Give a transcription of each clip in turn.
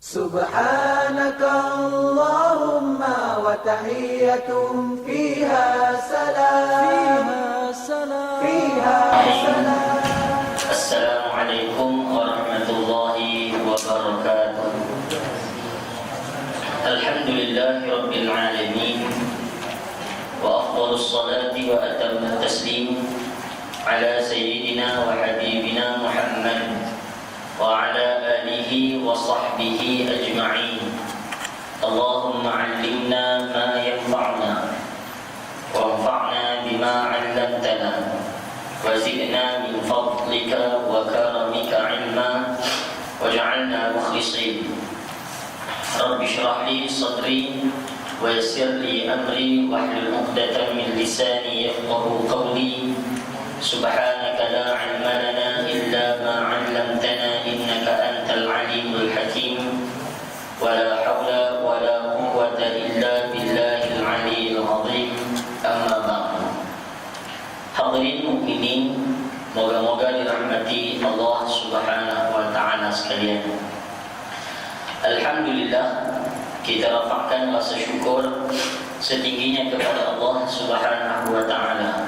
سبحانك اللهم وتحيتهم فيها سلام السلام عليكم ورحمة الله وبركاته. الحمد لله رب العالمين، وأفضل الصلاة وأتم التسليم على سيدنا وحبيبنا محمد وعلى آله وصحبه أجمعين. اللهم علمنا ما ينفعنا وانفعنا بما علمتنا وزدنا من فضلك وكرمك علما واجعلنا مخلصين. رب اشرح لي صدري ويسر لي أمري واحلل عقدة من لساني يفقهوا قولي. سبحانك لا علم لنا إلا ما علمتنا إنك أنت العليم الحكيم. ولا حول ولا قوة إلا بالله العلي العظيم. أما بعد. Hadirin mukminin, moga-moga dirahmati Allah Subhanahu wa taala sekalian. Alhamdulillah, kita rafa'kan rasa syukur setingginya kepada Allah Subhanahu wa taala.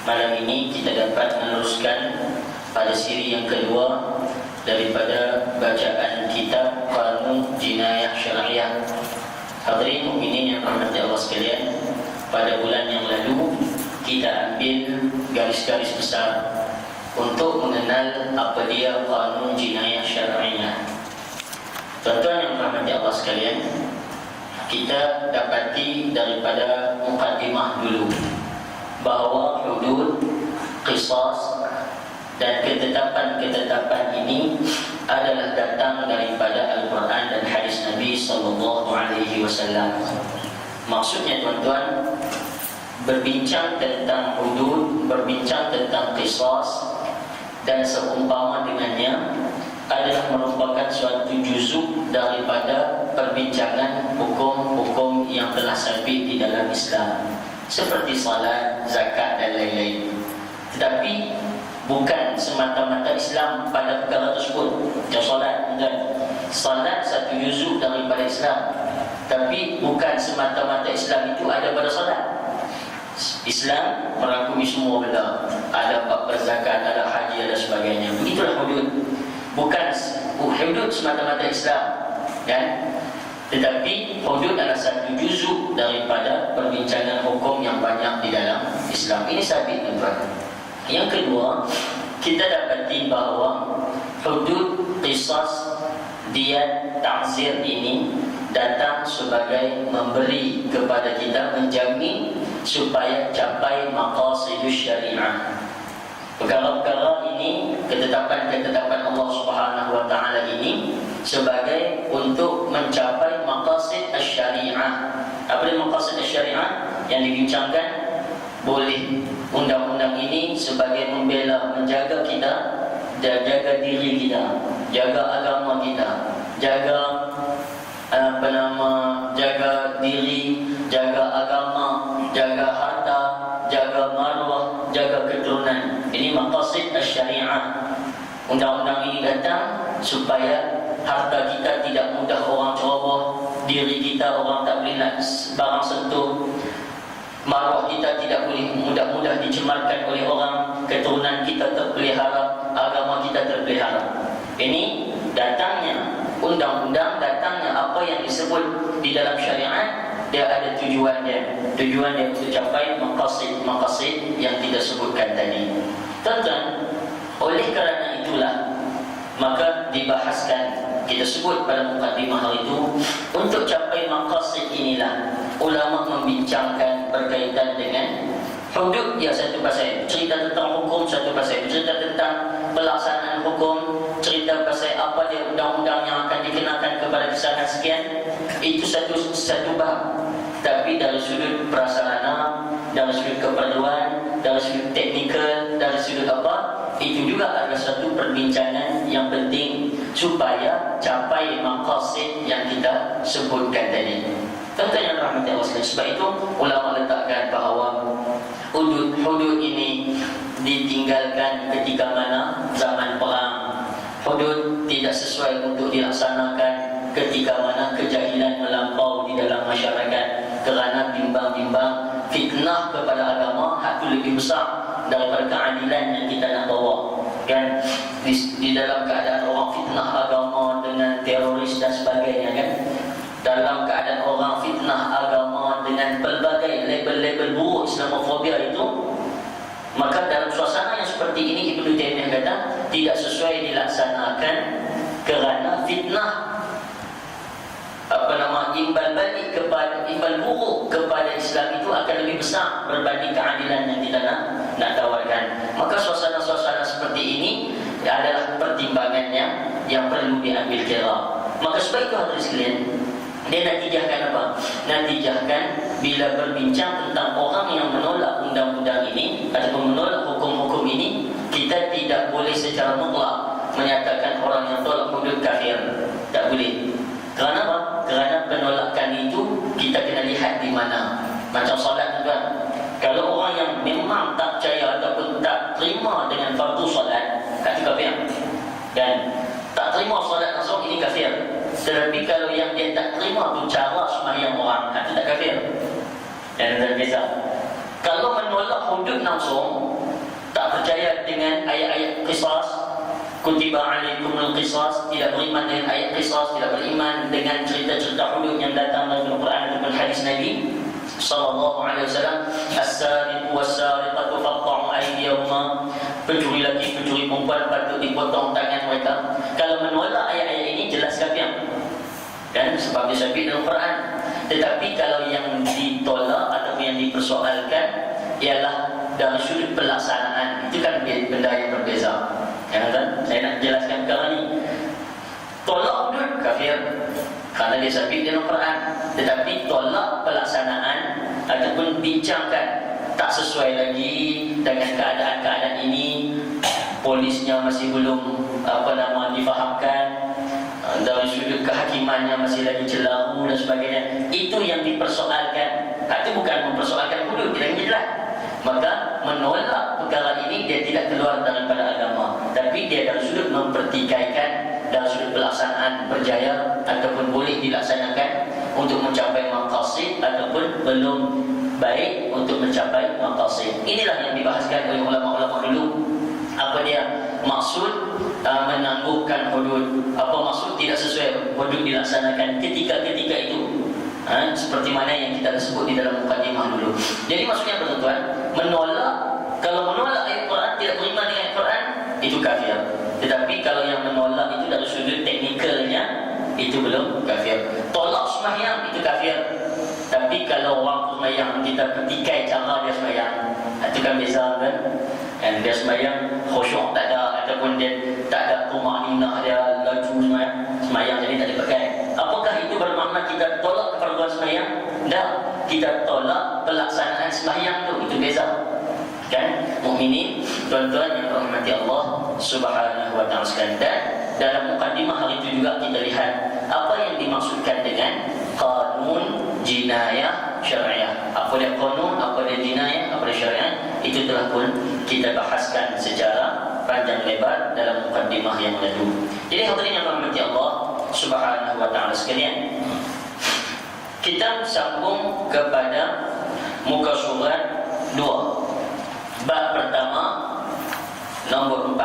Malam ini kita dapat meneruskan pada siri yang kedua daripada bacaan kitab Qanun Jinayah Syariah. Hadirin mukminin yang dirahmati Allah sekalian, pada bulan yang lalu kita ambil garis-garis besar untuk mengenal apa dia Qanun Jinayah Syariah. Tuan-tuan yang dirahmati Allah sekalian, kita dapati daripada mukadimah dulu bahawa hudud, qisas dan ketetapan-ketetapan ini adalah datang daripada Al-Quran dan hadis Nabi sallallahu alaihi wasallam. Maksudnya tuan-tuan, berbincang tentang hudud, berbincang tentang qisas dan seumpama dengannya adalah merupakan suatu juzuk daripada perbincangan hukum-hukum yang telah sabit di dalam Islam, seperti salat, zakat dan lain-lain. Tetapi bukan semata-mata Islam pada perkara tersebut. Macam salat, salat satu juzuk daripada Islam, tapi bukan semata-mata Islam itu ada pada salat. Islam merangkumi semua benda, ada bab zakat, ada haji, ada sebagainya. Begitulah hudud. Bukan hudud semata-mata Islam, kan? Tetapi hudud adalah satu juzuk daripada perbincangan hukum yang banyak di dalam Islam. Ini sabit, tuan-tuan. Yang kedua, kita dapati bahawa hudud, qisas, diyat, ta'zir ini datang sebagai memberi kepada kita, menjamin supaya capai maqasidus syariah. Perkara-perkara ini, ketetapan-ketetapan Allah Subhanahu wa taala ini sebagai untuk mencapai maqasid asy-syariah. Apa dia maqasid asy-syariah yang dibincangkan? Boleh undang-undang ini sebagai membela, menjaga kita, jaga diri kita, jaga agama kita, jaga jaga diri, jaga agama, jaga harta, jaga maruah, jaga keturunan. Ini maqasid asy-syariah. Undang-undang ini datang supaya harta kita tidak mudah orang ceroboh, diri kita orang tak boleh nak barang sentuh, maruah kita tidak boleh mudah-mudah dicemarkan oleh orang, keturunan kita terpelihara, agama kita terpelihara. Ini datangnya undang-undang, datangnya apa yang disebut di dalam syariat, dia ada tujuannya untuk capai maqasid yang kita sebutkan tadi. Tuan-tuan, oleh kerana itulah maka dibahaskan, kita sebut pada mukadimah hari itu, untuk capai maqasid inilah ulama membincangkan berkaitan dengan hudud. Ya, satu pasal cerita tentang hukum, satu pasal cerita tentang pelaksanaan hukum, cerita pasal apa dia undang-undang yang akan dikenakan kepada kesalahan sekian. Itu satu bab. Tapi dari sudut prasarana, dari sudut keperluan, dari sudut teknikal, dari sudut apa, itu juga adalah satu perbincangan yang penting supaya capai maqasid yang kita sebutkan tadi. Tentu yang rahmati Allah sekalian. Sebab itu ulama letakkan bahawa hudud ini ditinggalkan ketika mana? Zaman perang. Hudud tidak sesuai untuk dilaksanakan ketika mana kejahilan melampau di dalam masyarakat kerana bimbang-bimbang fitnah kepada agama, hak itu lebih besar daripada keadilan yang kita nak bawa. Kan di dalam keadaan orang fitnah agama dengan teroris dan sebagainya, kan, dalam keadaan orang fitnah agama dengan pelbagai label-label buruk Islamofobia itu, maka dalam suasana yang seperti ini Ibnu Taimiyah kata tidak sesuai dilaksanakan kerana fitnah imbal buruk kepada Islam itu akan lebih besar berbanding keadilan yang kita nak tawarkan. Maka suasana-suasana seperti ini adalah pertimbangannya yang perlu diambil kira. Maka sebab itu hadirin sekalian, dia natijahkan apa? Natijahkan bila berbincang tentang orang yang menolak undang-undang ini ataupun menolak hukum-hukum ini, kita tidak boleh secara mutlak menyatakan orang yang tolak hudud kafir. Tak boleh. Kerana apa? Kerana penolakan itu kita kena lihat di mana. Macam solat tu kan, kalau orang yang memang tak percaya ataupun tak terima dengan fardu solat, itu kafir. Dan tak terima solat langsung, ini kafir. Tetapi kalau yang dia tak terima tu cara sembahyang orang, itu tak kafir. Dan berbeza. Kalau menolak hudud langsung, tak percaya dengan ayat-ayat qisas, kutiba alaikumul qisas, tidak beriman dengan ayat qisas, tidak beriman dengan cerita-cerita hudud yang datang dari Al-Quran ataupun hadis Nabi sallallahu alaihi wasallam, as-sariqu was-sariqatu faqta'u aydiyahuma, pencuri lelaki, pencuri perempuan patut dipotong tangan mereka. Kalau menolak ayat-ayat ini jelas kafir. Dan sebab disebut dalam Quran. Tetapi kalau yang ditolak ataupun yang dipersoalkan ialah dari sudut pelaksanaan, itu kan benda yang berbeza. Kan? Saya nak jelaskan perkara ni. Tolak hudud kafir kerana dia sabit dalam Quran, tetapi tolak pelaksanaan ataupun bincangkan tak sesuai lagi dengan keadaan-keadaan ini, polisnya masih belum difahamkan, dari sudut kehakimannya masih lagi celaru dan sebagainya, itu yang dipersoalkan. Itu bukan mempersoalkan hudud, tidak jelas. Maka menolak perkara ini dia tidak keluar daripada agama, tapi dia dari sudut mempertikaikan, dari sudut pelaksanaan berjaya ataupun boleh dilaksanakan untuk mencapai maqasid ataupun belum baik untuk mencapai maqasid. Inilah yang dibahaskan oleh ulama-ulama dulu. Apa dia maksud menangguhkan hudud, apa maksud tidak sesuai hudud dilaksanakan ketika-ketika itu. Seperti mana yang kita sebut di dalam mukadimah dulu. Jadi maksudnya tuan-tuan, kalau menolak ayat Quran, tidak beriman dengan ayat Quran, itu kafir. Tetapi kalau yang menolak itu dari sudut teknikalnya, itu belum kafir. Tolak sembahyang, itu kafir. Tapi kalau orang sembahyang kita petikai cara dia sembahyang, itu kan beza kan? Dan dia sembahyang khusyuk tak ada, ataupun dia tak ada tumaninah, dia laju sembahyang jadi tak dipakai. Apakah itu bermakna kita tolak keperluan sembahyang? Tak, kita tolak pelaksanaan sembahyang itu beza. Kan? Mukminin, tuan-tuan yang dirahmati Allah Subhanahu wa taala sekalian. Dan dalam mukadimah hari itu juga kita lihat apa yang dimaksudkan dengan qanun jinayah syariah. Apa dia qanun, apa dia jinayah, apa dia syariah, itu telah pun kita bahaskan secara panjang lebar dalam mukadimah yang lalu. Jadi hadirin yang dirahmati Allah Subhanahu wa taala sekalian, kita sambung kepada muka surat 2, bab pertama nombor 4,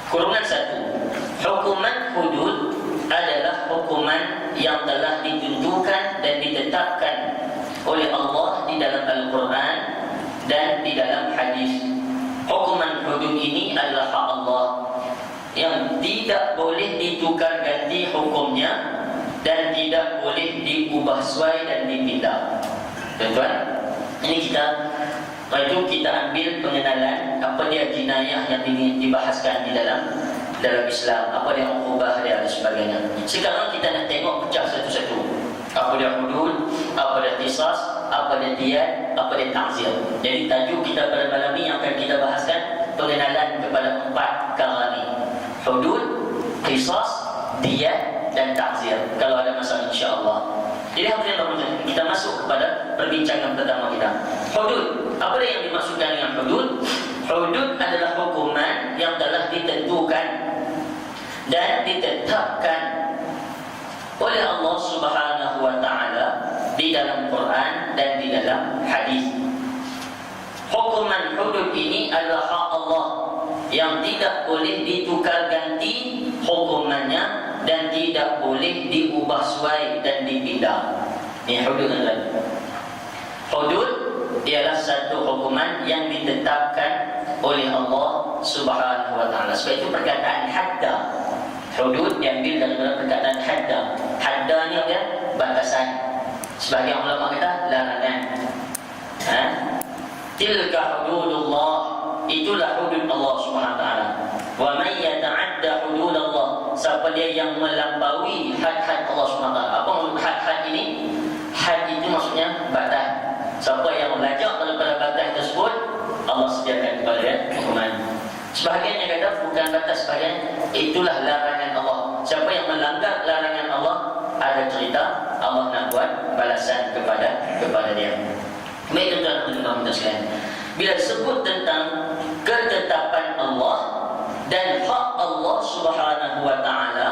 kurungan 1. Hukuman hudud adalah hukuman yang telah ditentukan dan ditetapkan oleh Allah di dalam Al-Quran dan di dalam hadis. Hukuman hudud ini adalah hak Allah yang tidak boleh ditukar ganti hukumnya dan tidak boleh diubah suai dan dipindah. Tuan-tuan, ini kita ambil pengenalan apa dia jinayah yang dibahaskan di dalam Islam, apa dia ukubah dia dan sebagainya. Sekarang kita nak tengok pecah satu-satu. Apa dia hudud, apa dia qisas, apa dia diyat, apa dia ta'zir. Jadi tajuk kita pada malam ini yang akan kita bahaskan pengenalan kepada 4 perkara ni: hudud, qisas, diyat dan ta'zir. Kalau ada masalah insya-Allah. Jadi hadirin kita masuk kepada perbincangan pertama kita. Hudud. Apa dia yang dimaksudkan dengan hudud? Hudud adalah hukuman yang telah ditentukan dan ditetapkan oleh Allah Subhanahu wa taala di dalam Quran dan di dalam hadis. Hukuman hudud ini adalah hak Allah yang tidak boleh ditukar ganti hukumannya dan tidak boleh diubah suai dan dipindah. Ini hudud adalah hudud ialah satu hukuman yang ditetapkan oleh Allah Subhanahu wa taala. Sebab itu perkataan hadda, hudud diambil daripada perkataan hadda. Hadda ni apa ya? Batasan. Sebagian ulama kata larangan. Tilka hududullah, itulah hudud Allah Subhanahu wa taala. Wa man yata'adda hududallah, siapa dia yang melampaui had-had Allah Subhanahu wa taala. Apa maksud had-had ini? Had itu maksudnya batas. Siapa yang melajak daripada batas tersebut, Allah sediakan kepada dia hukuman. Sebahagian yang kata bukan batas, sebahagian itulah larangan Allah. Siapa yang melanggar larangan Allah, ada cerita Allah nak buat balasan kepada dia. Baik tuan-tuan dan sekalian, bila disebut tentang ketetapan Allah dan hak Allah Subhanahu wa taala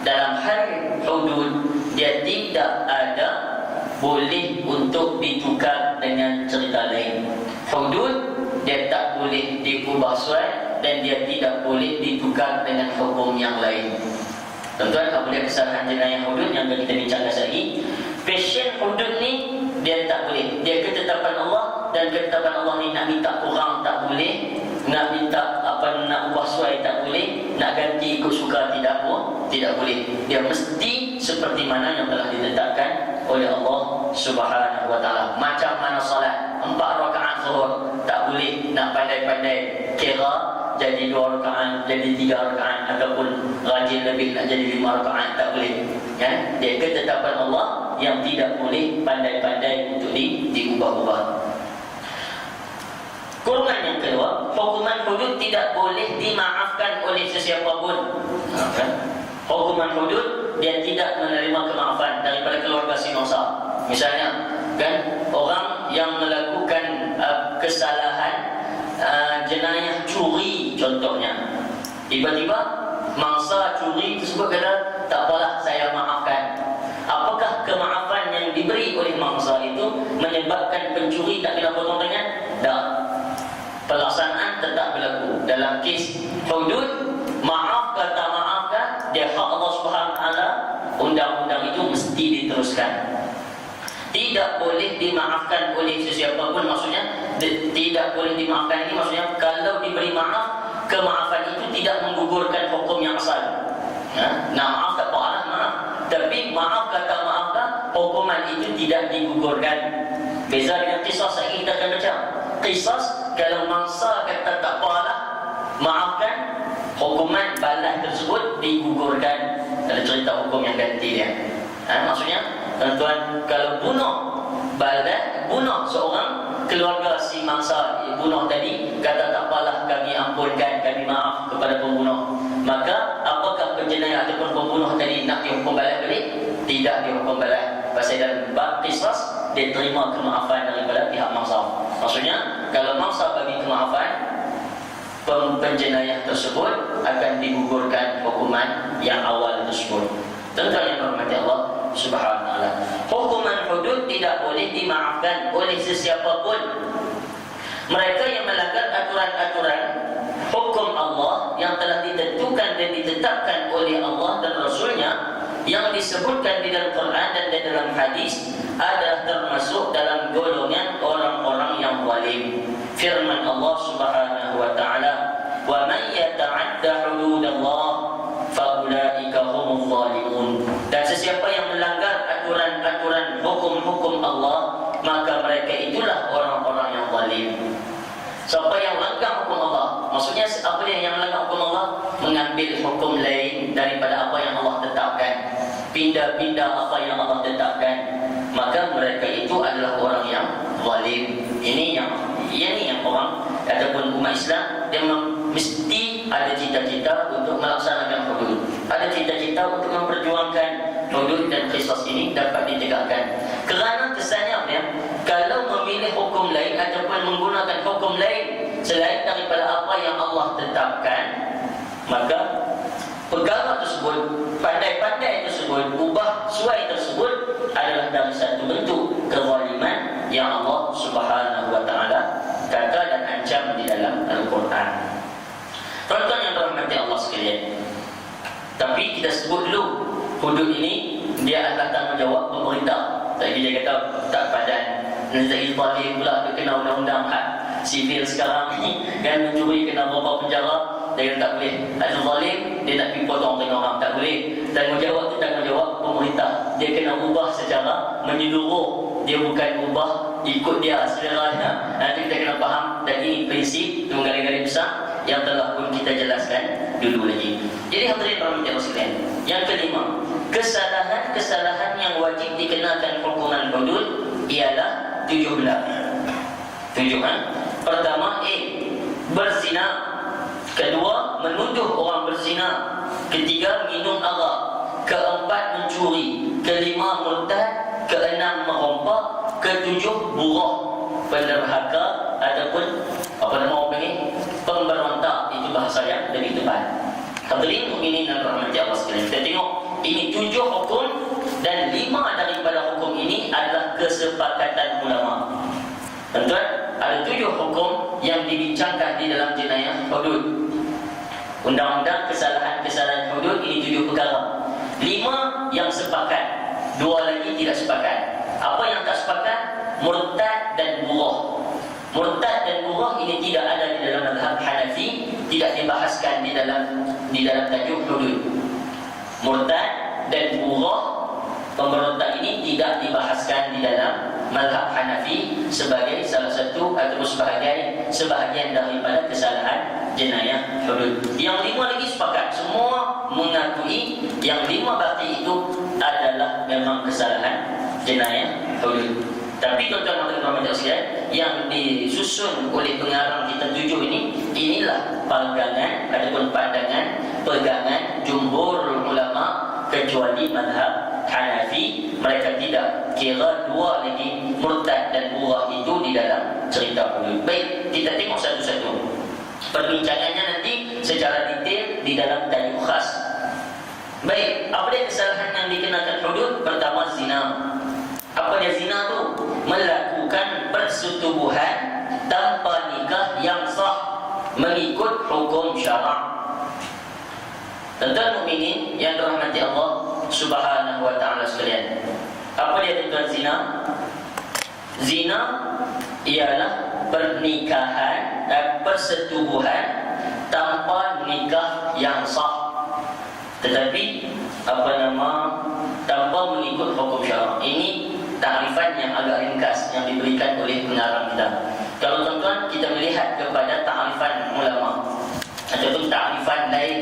dalam hal hudud, dia tidak ada boleh untuk ditukar dengan cerita lain. Hudud dia tak boleh diubah suai dan dia tidak boleh ditukar dengan hukum yang lain. Tuan-tuan, apabila kesalahan jenayah hudud yang kita bincangkan lagi, passion hudud ni dia tak boleh. Dia ketetapan Allah, dan ketetapan Allah ni nak minta kurang tak boleh, nak minta nak ubah suai tak boleh, nak ganti ikut suka tidak boleh. Dia mesti seperti mana yang telah ditetapkan oleh Allah Subhanahu wa taala. Macam mana salat 4 rakaat zuhur, tak boleh nak pandai-pandai kira jadi 2 rakaat, jadi 3 rakaat, ataupun rajin lebih nak jadi 5 rakaat, tak boleh. Dia ketetapan Allah yang tidak boleh pandai-pandai untuk diubah-ubah. Kurungan yang kedua, hukuman hudud tidak boleh dimaafkan oleh sesiapa pun. Hukuman hudud dia tidak menerima kemaafan daripada keluarga si mangsa. Misalnya, orang yang melakukan kesalahan jenayah curi contohnya, tiba-tiba mangsa curi tersebut kata, tak apalah, saya maafkan. Apakah kemaafan yang diberi oleh mangsa itu menyebabkan pencuri tak kena potong tangan? Tak. Pelaksanaan tetap berlaku. Dalam kes hudud, maaf ke tak maaf ke, dia hak Allah Subhanahu wa taala, undang-undang itu mesti diteruskan. Tidak boleh dimaafkan oleh sesiapa pun. Maksudnya tidak boleh dimaafkan ini maksudnya kalau diberi maaf, kemaafan itu tidak menggugurkan hukum yang asal. Nak maaf tak apa, maaf. Tapi maaf kata maaf tak, hukuman itu tidak digugurkan. Beza dengan qisas yang kita akan baca. Qisas, kalau mangsa kata tak apalah, maafkan, hukuman balas tersebut digugurkan. Ada cerita hukum yang ganti dia. Maksudnya, tuan-tuan, kalau bunuh seorang keluarga si mangsa bunuh tadi, kata tak apalah, kami ampunkan, kami maaf kepada pembunuh, maka apakah penjenayah ataupun pembunuh tadi nak dihukum balas balik? Tidak dihukum balas. Pasal dalam bab qisas, dia terima kemaafan daripada pihak mangsa. Maksudnya, kalau mangsa bagi kemaafan, penjenayah tersebut akan digugurkan hukuman yang awal tersebut. Tuan-tuan yang berhormati Allah Subhanahu wa taala, hukuman hudud tidak boleh dimaafkan oleh sesiapa pun. Mereka yang melanggar aturan-aturan hukum Allah yang telah ditentukan dan ditetapkan oleh Allah dan Rasulnya, yang disebutkan di dalam Quran dan di dalam hadis, adalah termasuk dalam golongan orang-orang yang zalim. Firman Allah Subhanahu wa taala, "Wa man yata'adda hududallah fa ulaika humuz zalimun." Dan sesiapa yang melanggar aturan-aturan hukum-hukum Allah, maka mereka itulah orang-orang yang zalim. Siapa yang melanggar hukum Allah, maksudnya apa dia yang melanggar hukum Allah? Mengambil hukum lain daripada apa yang Allah tetapkan, pindah-pindah apa yang Allah tetapkan, maka mereka itu adalah orang yang zalim. Ini yang orang ataupun umat Islam, dia mesti ada cita-cita untuk melaksanakan hudud, ada cita-cita untuk memperjuangkan hudud dan qisas ini dapat ditegakkan. Kerana kesannya apa ya? Kalau memilih hukum lain ataupun menggunakan hukum lain selain daripada apa yang Allah tetapkan, maka perkara tersebut, pandai-pandai tersebut, ubah suai tersebut adalah dari satu bentuk kezaliman yang Allah Subhanahu wa taala kata dan ancam di dalam Al-Quran. Tuan-tuan yang dirahmati Allah sekalian, tapi kita sebut dulu hudud ini dia adalah tanggungjawab pemerintah. Tadi dia kata tak padan Nazari Talib pula kena undang-undang hak sivil sekarang ni kan, mencuri kena berapa penjara. Dia kata tak boleh. Azul Zalim dia nak pergi potong tengah orang, tak boleh. Tanggungjawab tu tanggungjawab pemerintah. Dia kena ubah secara menyeluruh. Dia bukan ubah ikut dia selera dia. Nanti kita kena faham, dan ini prinsip tunggal-gali besar yang telah pun kita jelaskan dulu lagi. Jadi hadirin rahmati Allah sekalian, yang kelima, kesalahan-kesalahan yang wajib dikenakan hukuman hudud ialah 17. Pertama, berzina. Kedua, menuduh orang berzina. Ketiga, minum arak. Keempat, mencuri. Kelima, murtad. Keenam, merompak. Ketujuh, buruh, penderhaka ataupun apa nama orang panggil, pemberontak. Itu bahasa yang lebih tepat. Hadirin mukminin dan rahmati Allah sekalian, kita tengok ini 7 hukum, dan 5 daripada hukum ini adalah kesepakatan ulama. Tuan-tuan, ada 7 hukum yang dibincangkan di dalam jenayah hudud. Undang-undang kesalahan-kesalahan hudud ini 7 perkara. 5 yang sepakat, 2 lagi tidak sepakat. Apa yang tak sepakat? Murtad dan buruh. Murtad dan buruh ini tidak ada di dalam mazhab Hanafi, tidak dibahaskan di dalam tajuk hudud. Murtad dan buruh, pemberontak ini tidak dibahaskan di dalam mazhab Hanafi sebagai salah satu atau sebahagian daripada kesalahan jenayah hudud. Yang 5 lagi sepakat, semua mengakui yang 5 baki itu adalah memang kesalahan jenayah hudud. Tapi tuan-tuan dan puan sekalian, yang disusun oleh pengarang kitab 7 ini, inilah pandangan ataupun pandangan pegangan jumhur ulama kecuali mazhab Hanafi. Mereka tidak kira 2 lagi murtad dan buruh itu di dalam cerita hudud. Baik, kita tengok satu-satu. Perbincangannya nanti secara detail di dalam tajuk khas. Baik, apa dia kesalahan yang dikenakan hudud? Pertama, zina. Apa dia zina tu? Melakukan persetubuhan tanpa nikah yang sah mengikut hukum syarak. Tuan-tuan mukminin yang dirahmati Allah Subhanahu wa taala sekalian, apa dia tuan zina? Zina ialah pernikahan dan persetubuhan tanpa nikah yang sah, tetapi tanpa mengikut hukum syarak. Ini takrifan yang agak ringkas yang diberikan oleh pengarang kita. Kalau tuan-tuan kita melihat kepada takrifan ulama ataupun takrifan lain,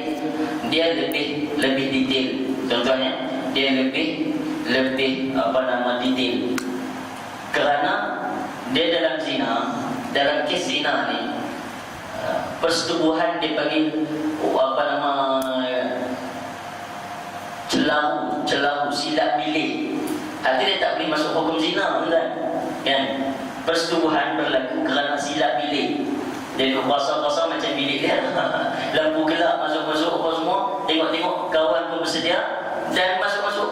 dia lebih detail. Contohnya, dia lebih detail. Kerana dia dalam kes zina ni, persetubuhan dia panggil celahu silap bilik. Artinya dia tak boleh masuk hukum zina, kan? Persetubuhan berlaku kerana silap bilik. Dia kuasa-kuasa macam bilik dia lampu gelap, masuk-masuk apa semua, tengok-tengok kawan pun bersedia, dan masuk-masuk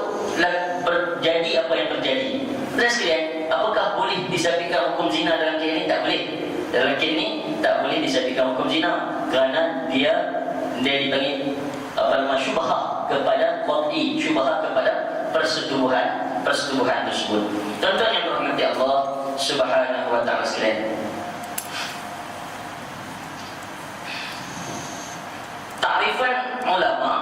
terjadi apa yang terjadi. Dan sekalian, apakah boleh disabitkan hukum zina dalam kes ini? Tak boleh. Dalam kes ini tak boleh disabitkan hukum zina, kerana dia dipanggil syubhah kepada qad'i, syubhah kepada persetubuhan tersebut. Tuan-tuan yang dirahmati Allah Subhanahu wa taala sekalian, takrifan ulama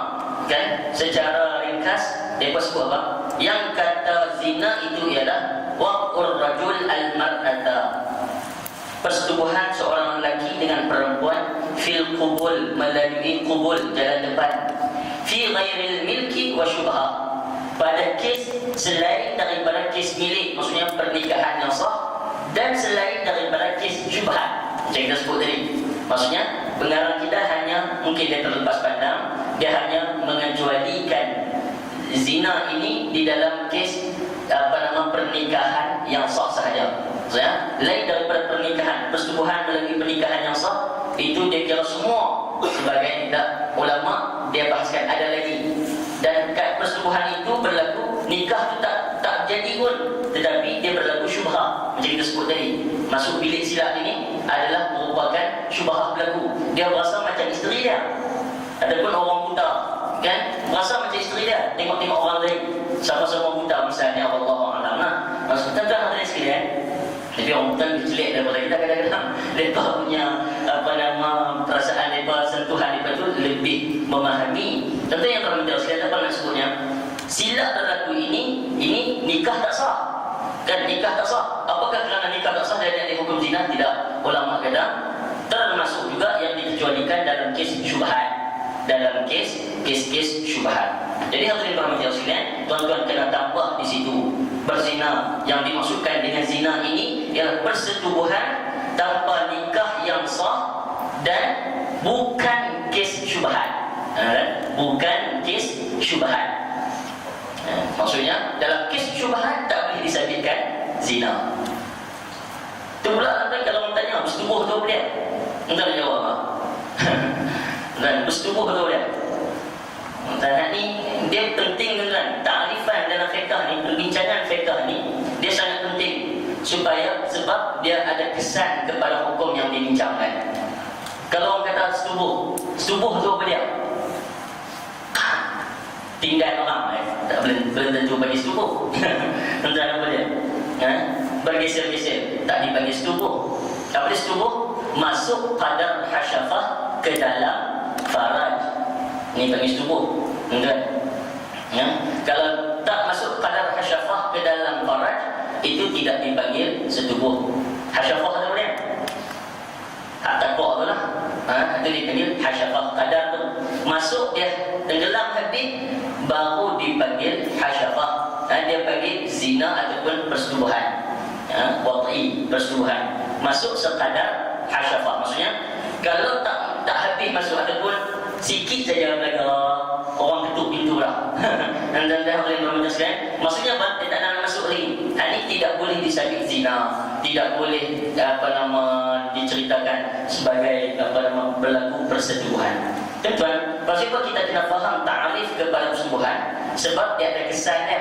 kan secara ringkas dia sebut apa? Yang kata zina itu ialah waqur rajul al-mar'ata, persetubuhan seorang lelaki dengan perempuan fil qubul, melalui qubul, jalan depan, fi ghairil milki wa syubhah, pada kes selain daripada kes milik, maksudnya pernikahan yang sah, dan selain daripada kes syubhat macam kita sebut tadi. Maksudnya pengarang kita hanya, mungkin dia terlepas pandang, dia hanya mengecualikan zina ini di dalam kes pernikahan yang sah sahaja. Maksudnya lain daripada pernikahan, persetubuhan melalui pernikahan yang sah, itu dia kira semua sebagai tidak ulama, dia bahaskan ada lagi. Dan kat persetubuhan itu berlaku, nikah tu tak jadi pun, tetapi dia berlaku syubhah. Macam kita sebut tadi, masuk bilik silap ini adalah merupakan syubhah berlaku. Dia berasa macam isteri dia, ataupun orang buta, kan, berasa macam isteri dia, tengok-tengok orang lain sama-sama buta misalnya, Wallahu'alam lah. Maksudnya tuan hadirin sekalian, tapi orang buta lebih jelek daripada kita kadang-kadang. Mereka punya perasaan mereka, sentuhan mereka tu lebih memahami. Contoh yang kami tahu sekalian, apa nak sebutnya, silap berlaku ini nikah tak sah. Kan, nikah tak sah. Apakah kerana nikah tak sah dia ada hukum zina? Tidak. Ulama kata termasuk juga yang dikecualikan dalam kes syubhat, dalam kes syubhat. Jadi hadirin rahmati Allah sekalian, tuan-tuan kena tambah di situ, berzina yang dimaksudkan dengan zina ini ialah persetubuhan tanpa nikah yang sah dan bukan kes syubhat. Bukan kes syubhat. Maksudnya dalam kes syubhat tak boleh disabitkan zina. Itu pula kalau orang tanya bersetubuh tu dia, entah nak jawab apa. Dan bersetubuh tu dia, dan ni dia penting tuan, takrifan dalam fiqh ni, perbincangan fiqh ni dia sangat penting sebab dia ada kesan kepada hukum yang dibincangkan. Kalau orang kata setubuh tu apa dia? Tinggal orang, tak belum tentu bagi setubuh. Tuan apa dia? Bergeser-geser, tak dipanggil setubuh. Apa dia setubuh? Masuk qadar hasyafah ke dalam faraj, ini panggil setubuh. Kalau tak masuk qadar hasyafah ke dalam faraj, itu tidak dipanggil setubuh. Hasyafah tu boleh? Hak takwa tu lah. Itu dipanggil hasyafah. Qadar tu masuk, dia tenggelam habis, baru dipanggil hasyafah. Dia panggil zina ataupun persetubuhan, waqi, persetubuhan. Masuk sekadar hasyafah. Maksudnya kalau tak habis masuk ataupun sikit saja belajar, orang ketuk pintu lah. Dan oleh Muhammad sekalian, maksudnya dia tak nak masuk lagi. Ini tidak boleh disabit zina, tidak boleh diceritakan sebagai berlaku persetubuhan. Tuan-tuan, kenapa kita kena faham ta'arif kepada persetubuhan? Sebab dia ada kesannya.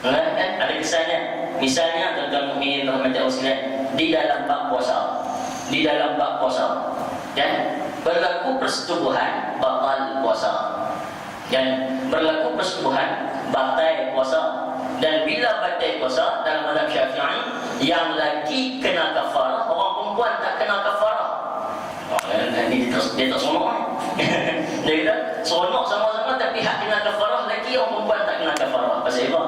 Kan? Ada kesannya. Misalnya tuan-tuan mukminin rahmati Allah sekalian, di dalam bab puasa, dan berlaku persetubuhan batal puasa, dan berlaku persetubuhan batal puasa. Dan bila batal puasa dalam mazhab Syafi'i, yang lelaki kena kafarah, orang perempuan tak kena kafarah. Dia tak seronok. Dia kata seronok sama-sama, tapi hak kena kafarah lelaki, orang perempuan tak kena kafarah. Pasal apa?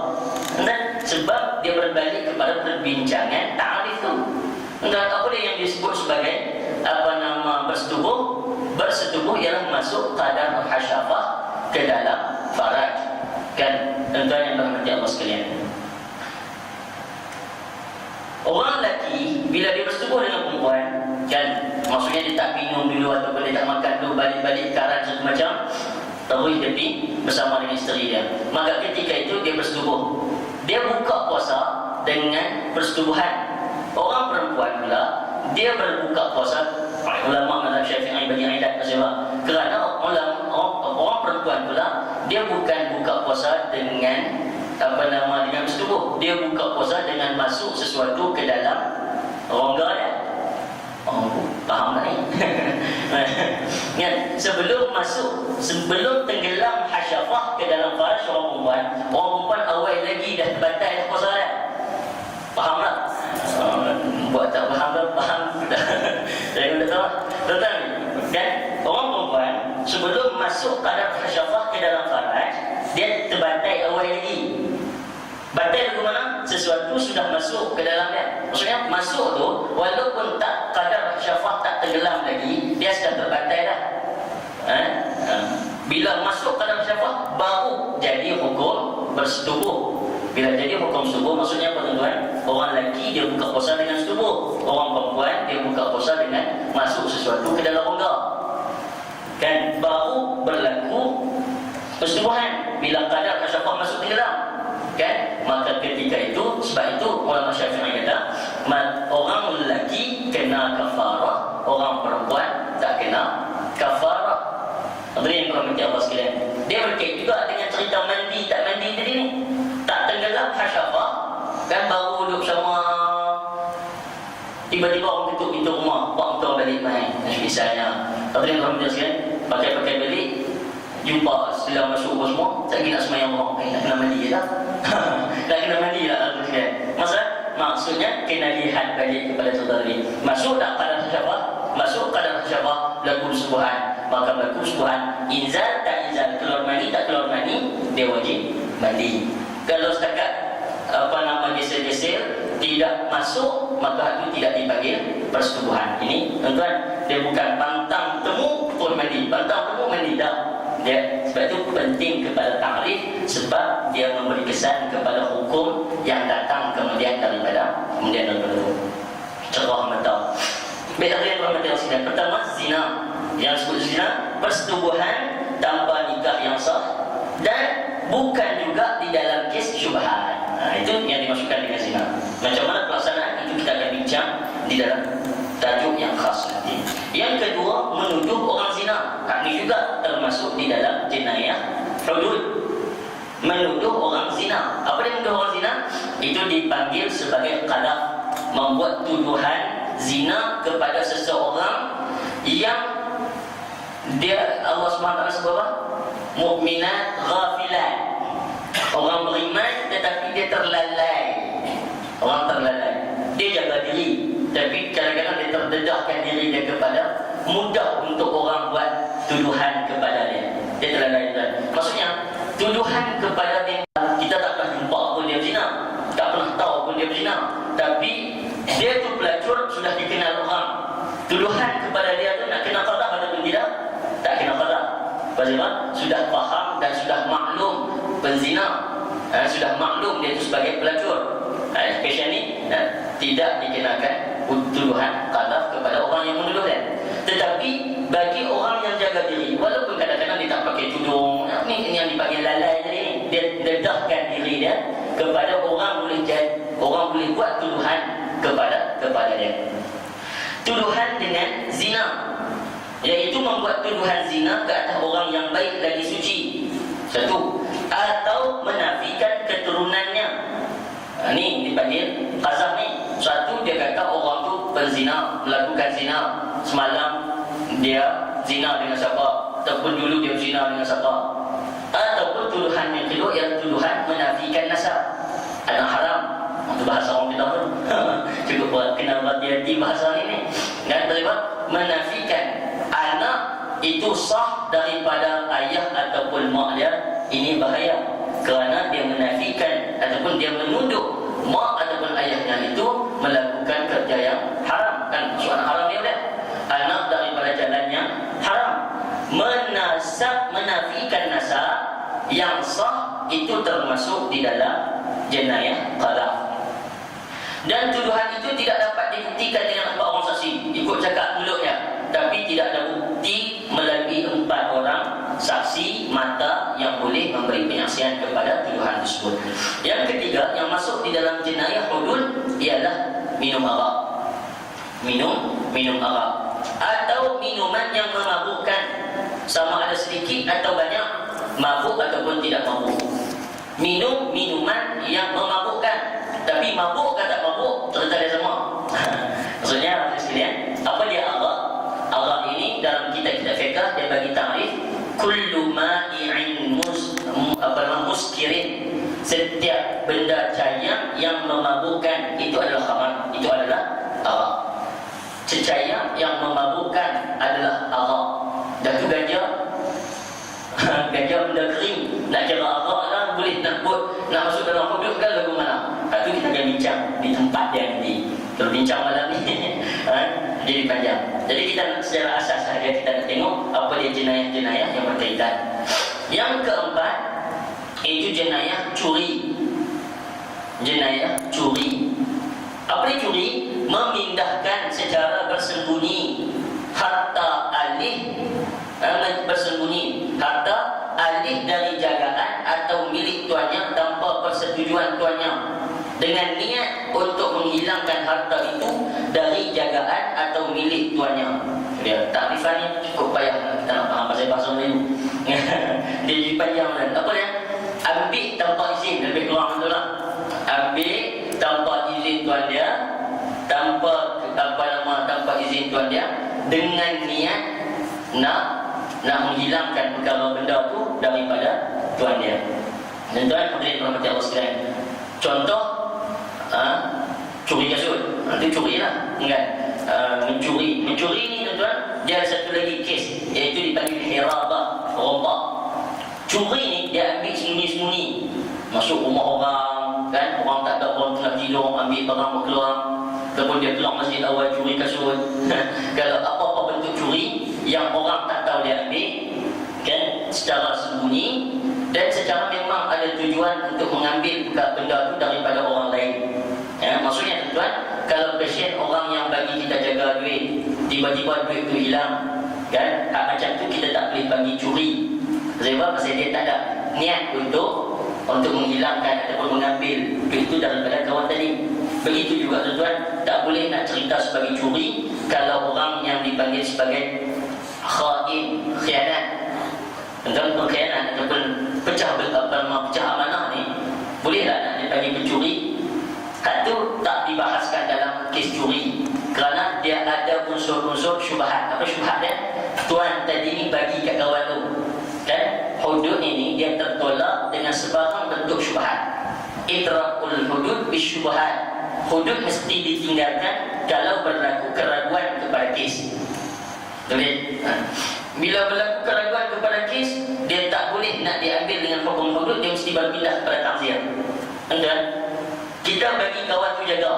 Sebab dia berbalik kepada perbincangan ta'arif tu. Apa dia yang disebut sebagai bersetubuh? Bersetubuh ialah masuk qadar hasyafah ke dalam faraj. Kan, tuan-tuan yang dirahmati Allah sekalian, orang lelaki bila dia bersetubuh dengan perempuan, kan, maksudnya dia tak minum dulu ataupun dia tak makan dulu, balik-balik karan satu macam, terus dia pergi bersama dengan isteri dia. Maka ketika itu dia bersetubuh, dia buka puasa dengan persetubuhan. Orang perempuan pula dia berbuka puasa. Ulama mazhab Syafi'i bagi aidat sebab kerana orang perempuan pula dia bukan buka puasa dengan dengan bersetubuh. Dia buka puasa dengan masuk sesuatu ke dalam rongga dia. Faham tak ni? Sebelum tenggelam hasyafah ke dalam faraj orang perempuan awal lagi dah terbatal dah puasa dia. Faham tak? Buat tak faham, saya kata tahu. Tentang dan orang perempuan sebelum masuk qadar hasyafah ke dalam faraj, dia terbatal awal lagi. Batal ke mana? Sesuatu sudah masuk ke dalam dia. Maksudnya masuk tu walaupun tak qadar hasyafah, tak tenggelam lagi, dia sudah terbatal dah. Bila masuk qadar hasyafah baru jadi hukum bersetubuh. Bila jadi hukum setubuh, maksudnya apa tuan-tuan? Orang lelaki dia buka puasa dengan setubuh, orang perempuan dia buka puasa dengan masuk sesuatu ke dalam rongga. Kan, baru berlaku persetubuhan bila qadar hasyafah masuk tenggelam. Kan, maka ketika itu, sebab itu ulama Syafi'i kata orang lelaki kena kafarah orang perempuan tak kena kafarah. Hadirin rahmati Allah sekalian, dia berkait juga dengan cerita mandi tak mandi tadi ni. Tak tenggelam hasyafah kan, baru duduk sama, tiba-tiba orang ketuk pintu rumah, buat motor balik main misalnya. Hadirin rahmati Allah sekalian, pakai balik, jumpa setelah masuk rumah semua, tak kena semayang orang, nak kena mandi je lah. Tak kena mandi lah sekalian. Maksudnya kena lihat balik kepada saudara ni. Masuk tak kadar hasyafah? Masuk kadar hasyafah, berlaku subuhan. Maka berlaku subuhan, inzal tak inzal, keluar mani tak keluar mani, dia wajib mandi. Kalau setakat geser-geser tidak masuk, maka itu tidak dipanggil persetubuhan. Ini tuan-tuan, dia bukan pantang temu pun mandi, pantang temu mandi tak. Dia sebab itu penting kepada takrif, sebab dia memberi kesan kepada hukum yang datang kemudian daripada itu. Cerah mata. Baik, yang pertama zina. Yang disebut zina, persetubuhan tanpa nikah yang sah, dan bukan juga di dalam kes syubhat. Itu yang dimasukkan dengan zina. Macam mana pelaksanaan itu kita akan bincang di dalam tajuk yang khas nanti. Yang kedua, menuduh orang zina. Ini juga termasuk di dalam jenayah hudud. Menuduh orang zina. Apa dia menuduh orang zina? Itu dipanggil sebagai qadhaf, membuat tuduhan zina kepada seseorang yang dia, Allah SWT sebut apa? Mukminat ghafilat, orang beriman tetapi dia terlalai. Orang terlalai, dia jaga diri, tapi kadang-kadang dia terdedahkan diri dia kepada, mudah untuk orang buat tuduhan kepada dia. Dia terlalai. Maksudnya tuduhan kepada dia, kita tak pernah jumpa pun dia berzina, tak pernah tahu pun dia berzina, tapi dia tu pelacur, sudah dikenal orang. Tuduhan kepada dia tu nak kena qadhaf ataupun tidak? Tak kena qadhaf. Sebab sudah faham dan sudah maklum penzina, sudah maklum dia itu sebagai pelacur. Kes ni tidak dikenakan tuduhan qadhaf kepada orang yang menuduh dia. Tetapi bagi orang yang jaga diri, walaupun kadang-kadang dia tak pakai tudung, ni yang dipanggil lalai tadi ni, dia dedahkan diri dia kepada orang boleh buat tuduhan kepada dia. Tuduhan dengan zina, iaitu membuat tuduhan zina ke atas orang yang baik lagi suci. Satu, atau menafikan keturunannya. Ini dipanggil qazaf ni. Satu, dia kata orang tu berzina, melakukan zina. Semalam dia zina dengan siapa, ataupun dulu dia zina dengan siapa. Ataupun tuduhan yang kedua, ialah tuduhan menafikan nasab. Anak haram. Itu bahasa orang kita pun cukup kena berhati-hati bahasa ini kan. Sebab menafikan anak itu sah daripada ayah ataupun mak dia, ini bahaya. Kerana dia menafikan ataupun dia menuduh mak ataupun ayahnya itu melakukan kerja yang haram. Kan maksud anak haram dia anak daripada jalan yang haram. Menafikan nasab yang sah itu termasuk di dalam jenayah qadhaf. Dan tuduhan itu tidak dapat dibuktikan dengan 4 orang saksi, ikut cakap mulutnya, tapi tidak ada bukti melalui 4 orang saksi mata yang boleh memberi penyaksian kepada tuduhan tersebut. Yang ketiga yang masuk di dalam jenayah hudud ialah minum arak. Minum arak atau minuman yang memabukkan, sama ada sedikit atau banyak, mabuk ataupun tidak mabuk. Minum minuman yang memabukkan, tapi mabuk ke tak mabuk, cerita dia semua. Maksudnya sekalian, apa dia arak? Arak ini dalam kitab-kitab fiqh dia bagi takrif, kullu ma'i'in muskirin. Setiap benda cair yang memabukkan itu adalah khamar, itu adalah arak. Cecair yang memabukkan adalah arak. Dan tu ganja benda kering, nak kira arak lah, boleh nak masuk dalam hudud kan lagu mana. Itu kita akan bincang di tempat dia nanti. Kalau bincang malam ni jadi panjang. Jadi kita secara asas sahaja kita nak tengok apa dia jenayah-jenayah yang berkaitan. Yang keempat itu jenayah curi. Jenayah curi. Apa dia curi? Memindahkan secara bersembunyi harta alih, bersembunyi harta alih dari jagaan atau milik tuannya tanpa persetujuan tuannya. dengan niat untuk menghilangkan harta itu dari jagaan atau milik tuannya. Dia takrifannya cukup payah, kita nak faham pasal bahasa Melayu. Dia jadi panjang kan. Apa dia? Ambil tanpa izin, lebih kurang tu lah. Ambil tanpa izin tuan dia, tanpa izin tuan dia, dengan niat nak menghilangkan perkara benda tu daripada tuan dia. Dan tuan hadirin rahmati Allah sekalian, contoh curi kasut, nanti curi lah kan. Mencuri ni tuan, dia ada satu lagi kes, iaitu dipanggil hirabah, rompak. Curi ni dia ambil sembunyi-sembunyi, masuk rumah orang kan, orang tak tahu, orang tengah tidur, ambil barang keluar, ataupun dia keluar masjid awal curi kasut. Kalau apa-apa bentuk curi yang orang tak tahu dia ambil kan, secara sembunyi dan secara memang ada tujuan untuk mengambil benda tu daripada orang lain. Maksudnya tuan, kalau pasien orang yang bagi kita jaga duit, tiba-tiba duit tu hilang kan, macam tu kita tak boleh bagi curi. Sebab pasal dia tak ada niat untuk menghilangkan ataupun mengambil duit itu daripada kawan tadi. Begitu juga tuan, tak boleh nak cerita sebagai curi kalau orang yang dipanggil sebagai khianat, tentang pengkhianat ataupun pecah amanah ni, bolehlah nak dipanggil pencuri. Hal tu tak dibahaskan dalam kes curi kerana dia ada unsur-unsur syubhat. Apa syubhat dia? Tuan tadi ni bagi kat kawan tu kan, hudud ini dia tertolak dengan sebarang bentuk syubhat. Idra'ul hudud bisyubhat, hudud mesti ditinggalkan kalau berlaku keraguan kepada kes. Bila berlaku keraguan kepada kes, dia tak boleh nak diambil dengan hukum hudud, dia mesti berpindah kepada takzir. Kan? Kita bagi kawan tu jaga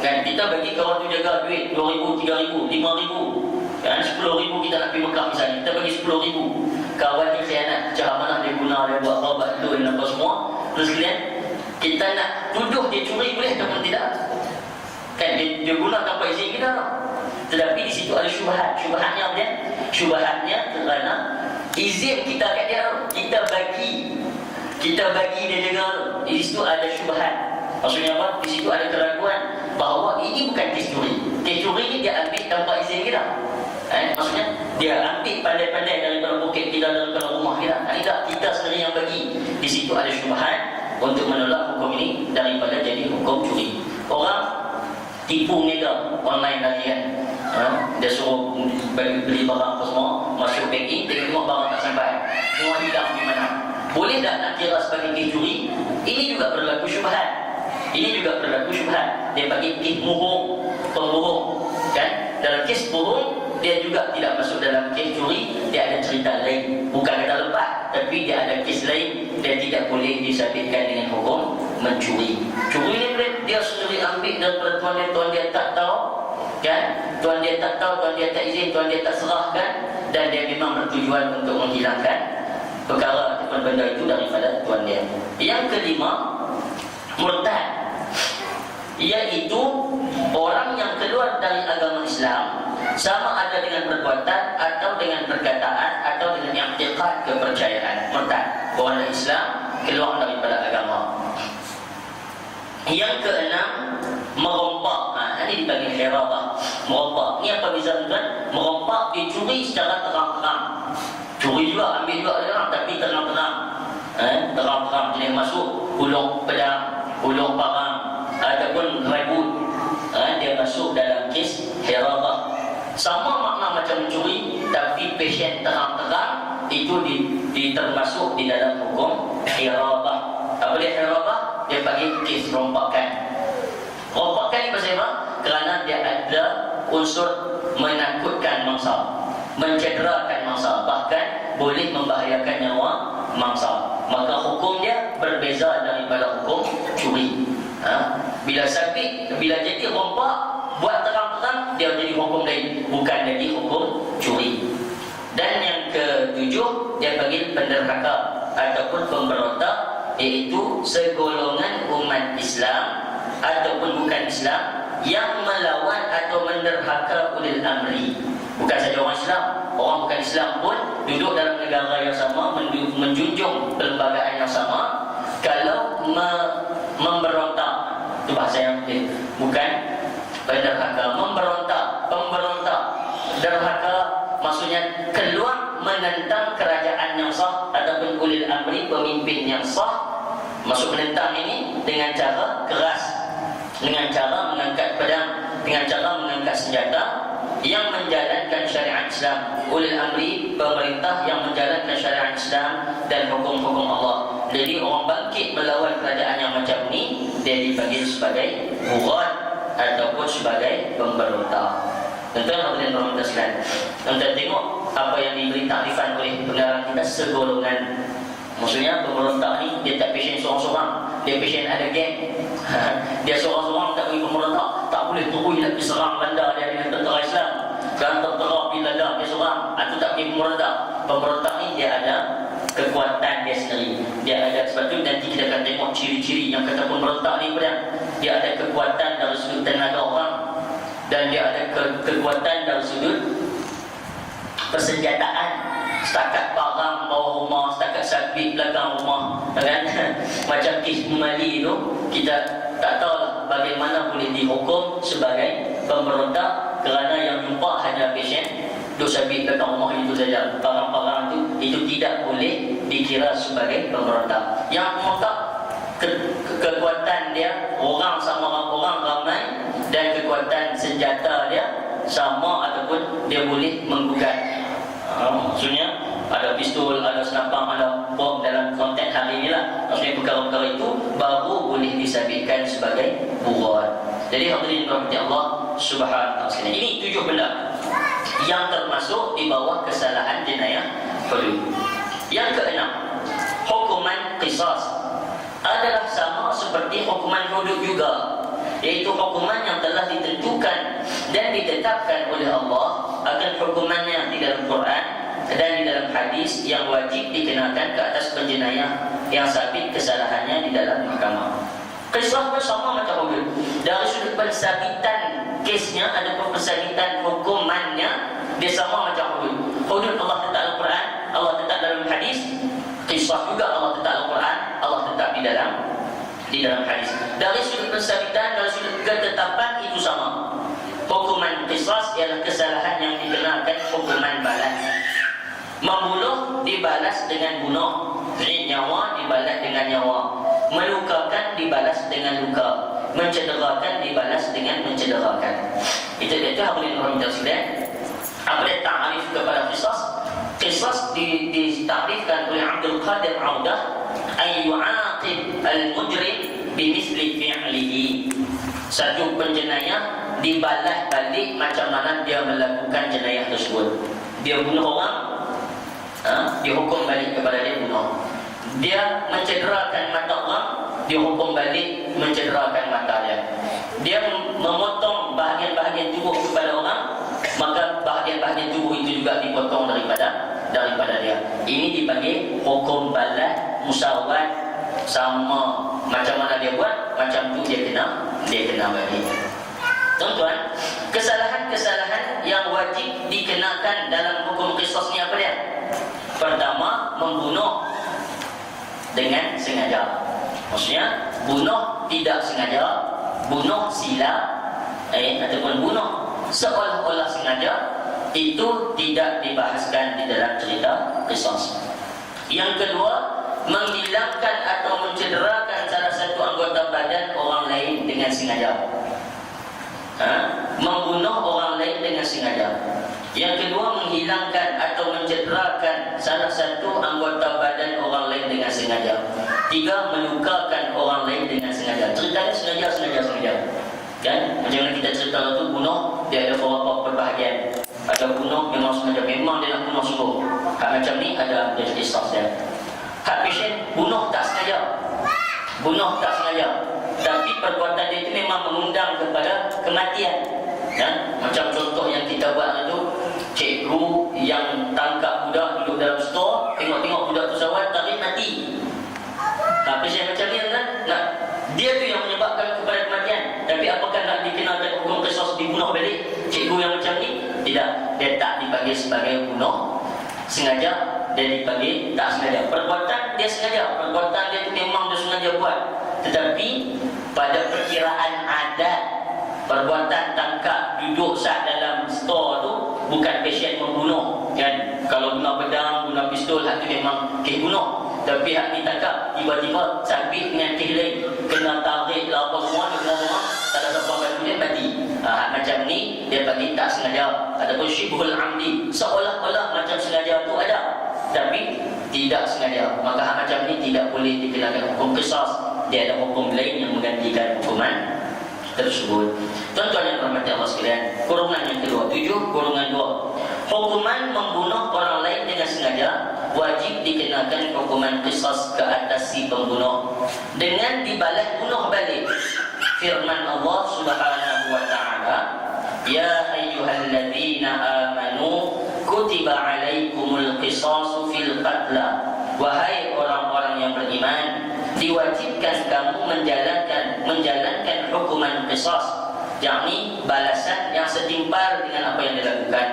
kan, kita bagi kawan tu jaga duit 2,000, 3,000, 5,000 kan, 10,000 kita nak pergi Mekah misalnya, kita bagi 10,000. Kawan ni khianat, pecah amanah, dia guna, dia buat taubat tu dan apa semua. Terus kemudian kita nak tuduh dia curi, boleh ataupun tidak kan, dia guna tanpa izin kita. Tetapi di situ ada syubhat. Syubhatnya apa dia? Syubhatnya kerana izin kita kat dia, kita bagi dia jaga. Di situ ada syubhat. Maksudnya apa? Di situ ada keraguan bahawa ini bukan kes curi. Kes curi ni dia ambil tanpa izin kita. Maksudnya dia ambil pandai-pandai daripada poket kita, daripada rumah kita. Tidak, kita sendiri yang bagi. Di situ ada syubhat untuk menolak hukum ini daripada jadi hukum curi. Orang tipu mega online lagi kan, dia suruh beli barang apa semua, masuk packing, tengok barang tak sampai, semua hilang di mana. Boleh tak nak kira sebagai kes curi? Ini juga berlaku syubhat. Dia bagi kes bohong, pembohong kan. Dalam kes bohong, dia juga tidak masuk dalam kes curi. Dia ada cerita lain, bukan kata lepas, tapi dia ada kes lain. Dia tidak boleh disabitkan dengan hukum mencuri. Curi ni dia sendiri ambil daripada tuan dia tak tahu kan, tuan dia tak tahu, tuan dia tak izin, tuan dia tak serahkan, dan dia memang bertujuan untuk menghilangkan perkara ataupun benda itu daripada tuan dia. Yang kelima, murtad, iaitu orang yang keluar dari agama Islam, sama ada dengan perbuatan atau dengan perkataan atau dengan i'tiqad, kepercayaan. Murtad, orang Islam keluar daripada agama. Yang keenam, merompak. Ini dipanggil hirabah, merompak. Ini apa beza tuan? Merompak, dicuri secara terang-terang. Curi juga, ambil juga orang, tapi terang-terang. Terang-terang, jenis masuk hulung pedang, hulung parang ataupun rebut. Dia masuk dalam kes hirabah. Sama makna macam mencuri, tapi pasien terang-terang, itu termasuk di dalam hukum hirabah. Apa dia hirabah? Dia panggil kes rompakan. Rompakan ni pasal apa? Kerana dia ada unsur menakutkan mangsa, mencederakan mangsa, bahkan boleh membahayakan nyawa mangsa. Maka hukum dia berbeza daripada hukum curi. Bila jadi rompak, buat terang-terang, dia jadi hukum lain, bukan jadi hukum curi. Dan yang ketujuh, dia panggil penderhaka ataupun pemberontak, iaitu segolongan umat Islam ataupun bukan Islam yang melawan atau menderhaka ulil amri. Bukan saja orang Islam, orang bukan Islam pun duduk dalam negara yang sama, menjunjung perlembagaan yang sama. Kalau memberontak bahasa yang bukan derhaka, pemberontak. Derhaka maksudnya keluar menentang kerajaan yang sah ataupun ulil amri, pemimpin yang sah. Masuk menentang ini dengan cara keras, dengan cara mengangkat pedang, dengan cara mengangkat senjata, yang menjalankan syariat Islam. Ulil amri, pemerintah yang menjalankan syariat Islam dan hukum-hukum Allah. Jadi orang bangkit melawan kerajaan yang macam ni, dia dipanggil sebagai burat ataupun sebagai pemberontak. Tuan-tuan hadirin rahmati sekalian, tuan-tuan tengok apa yang diberi takrifan oleh pengarang kita, segolongan. Maksudnya pemberontak ni dia tak passion seorang-seorang, dia passion ada geng. Dia seorang-seorang tak boleh pemberontak, tak boleh turun nak pergi serang bandar dia dengan tentera Islam, dan tentera bila dah dia seorang, itu tak boleh pemberontak. Pemberontak ni dia ada kekuatan dia sendiri. Dia ada, sebab tu nanti kita akan tengok ciri-ciri yang kata pemberontak ni pada dia ada kekuatan dari sudut tenaga orang, dan dia ada kekuatan dari sudut persenjataan. Setakat parang bawah rumah, setakat sabit belakang rumah, kan? Macam kes Mali tu, kita tak tahu bagaimana boleh dihukum sebagai pemberontak, kerana yang jumpa hanya pasien duk sabit belakang rumah itu saja. Parang-parang itu tidak boleh dikira sebagai pemberontak. Yang pemberontak kekuatan dia orang sama orang ramai, dan kekuatan senjata dia sama ataupun dia boleh menggugat. Maksudnya ada pistol, ada senapang, ada bom dalam konteks hari ini lah. Maksudnya perkara-perkara itu baru boleh disabitkan sebagai burat. Jadi hadirin rahmati Allah subhanahu wa ta'ala, ini 7 benda yang termasuk di bawah kesalahan jenayah hudud. Yang keenam, hukuman qisas adalah sama seperti hukuman hudud juga, iaitu hukuman yang telah ditentukan dan ditetapkan oleh Allah, akan hukumannya di dalam Quran dan di dalam hadis, yang wajib dikenakan ke atas penjenayah yang sabit kesalahannya di dalam mahkamah. Qisas bersama macam hudud. Dari sudut pensabitan kesnya ataupun pensabitan hukumannya, dia sama macam hudud. Hudud Allah tetap dalam Quran, Allah tetap dalam hadis. Qisas juga Allah tetap dalam Quran, Allah tetap di dalam hadis. Dari sudut pensabitan, dari sudut ketetapan, itu sama. Hukuman qisas ialah kesalahan yang dikenakan hukuman balas. Membunuh dibalas dengan bunuh, nyawa dibalas dengan nyawa, melukakan dibalas dengan luka, mencederakan dibalas dengan mencederakan. Itu apa yang orang menjelaskan. Apa dia ta'rif kepada qisas? Qisas ditakrifkan oleh Abdul Qadir Audah, ay yu'aqib al-mujrim bimithli fi'lihi. Satu penjenayah dibalas balik macam mana dia melakukan jenayah tersebut. Dia bunuh orang, dihukum balik kepada dia bunuh. Dia mencederakan mata orang, dihukum balik mencederakan mata dia. Dia memotong bahagian-bahagian tubuh kepada orang, maka bahagian-bahagian tubuh itu juga dipotong daripada dia. Ini dipanggil hukum balas musawat, sama macam mana dia buat, macam tu dia kena balik. Tuan-tuan, kesalahan-kesalahan yang wajib dikenakan dalam hukum qisas ni apa dia? Pertama, membunuh dengan sengaja. Maksudnya bunuh tidak sengaja, bunuh silap, ataupun bunuh seolah-olah sengaja, itu tidak dibahaskan di dalam cerita qisas. Yang kedua, menghilangkan atau mencederakan salah satu anggota badan orang lain dengan sengaja. Membunuh orang lain dengan sengaja. Yang kedua, menghilangkan atau mencederakan salah satu anggota badan orang lain dengan sengaja. Tiga, melukakan orang lain dengan sengaja. Ceritanya sengaja. Kan? Macam mana kita cerita tu, bunuh dia ada beberapa perbahagian. Ada bunuh memang sengaja, memang dia nak bunuh sungguh. Hak macam ni ada qisas dia. Hak pasien bunuh tak sengaja, tapi perbuatan dia itu memang mengundang kepada kematian. Macam contoh yang kita buat itu, cikgu yang tangkap budak duduk dalam store, tengok-tengok budak tu sawat, tarik mati. Pasien macam ni kan, dia tu yang menyebabkan kepada kematian. Tapi apakah nak dikenakan hukum qisas dibunuh balik cikgu yang macam ni? Tidak, dia tak dipanggil sebagai bunuh sengaja, dia dipanggil tak sengaja. Perbuatan dia sengaja, perbuatan dia tu memang dia sengaja buat. tetapi pada perkiraan adat, perbuatan tangkap duduk sat dalam store tu bukan passion membunuh kan. Kalau guna pedang, guna pistol, hak tu memang kes bunuh. Tapi hak ni tangkap tiba-tiba sabit dengan kes lain, kena tarik lah apa semua, tak ada siapa bantu dia mati. Hak macam ni dia bagi tak sengaja ataupun syibhul amdi, seolah-olah macam sengaja tu ada tapi tidak sengaja, maka hak macam ni tidak boleh dikenakan hukum qisas. Dia ada hukum lain yang menggantikan hukuman tersebut. Tuan-tuan yang dirahmati Allah sekalian, kurungan yang kedua, 7 kurungan 2. Hukuman membunuh orang lain dengan sengaja wajib dikenakan hukuman qisas ke atas si pembunuh dengan dibalas bunuh balik. Firman Allah Subhanahu wa taala, ya ayyuhalladzina amanu kutiba alaikumul qisasu fil qatla. Wahai orang-orang yang beriman, diwajibkan kamu menjalankan hukuman qisas, yakni balasan yang setimpal dengan apa yang dilakukan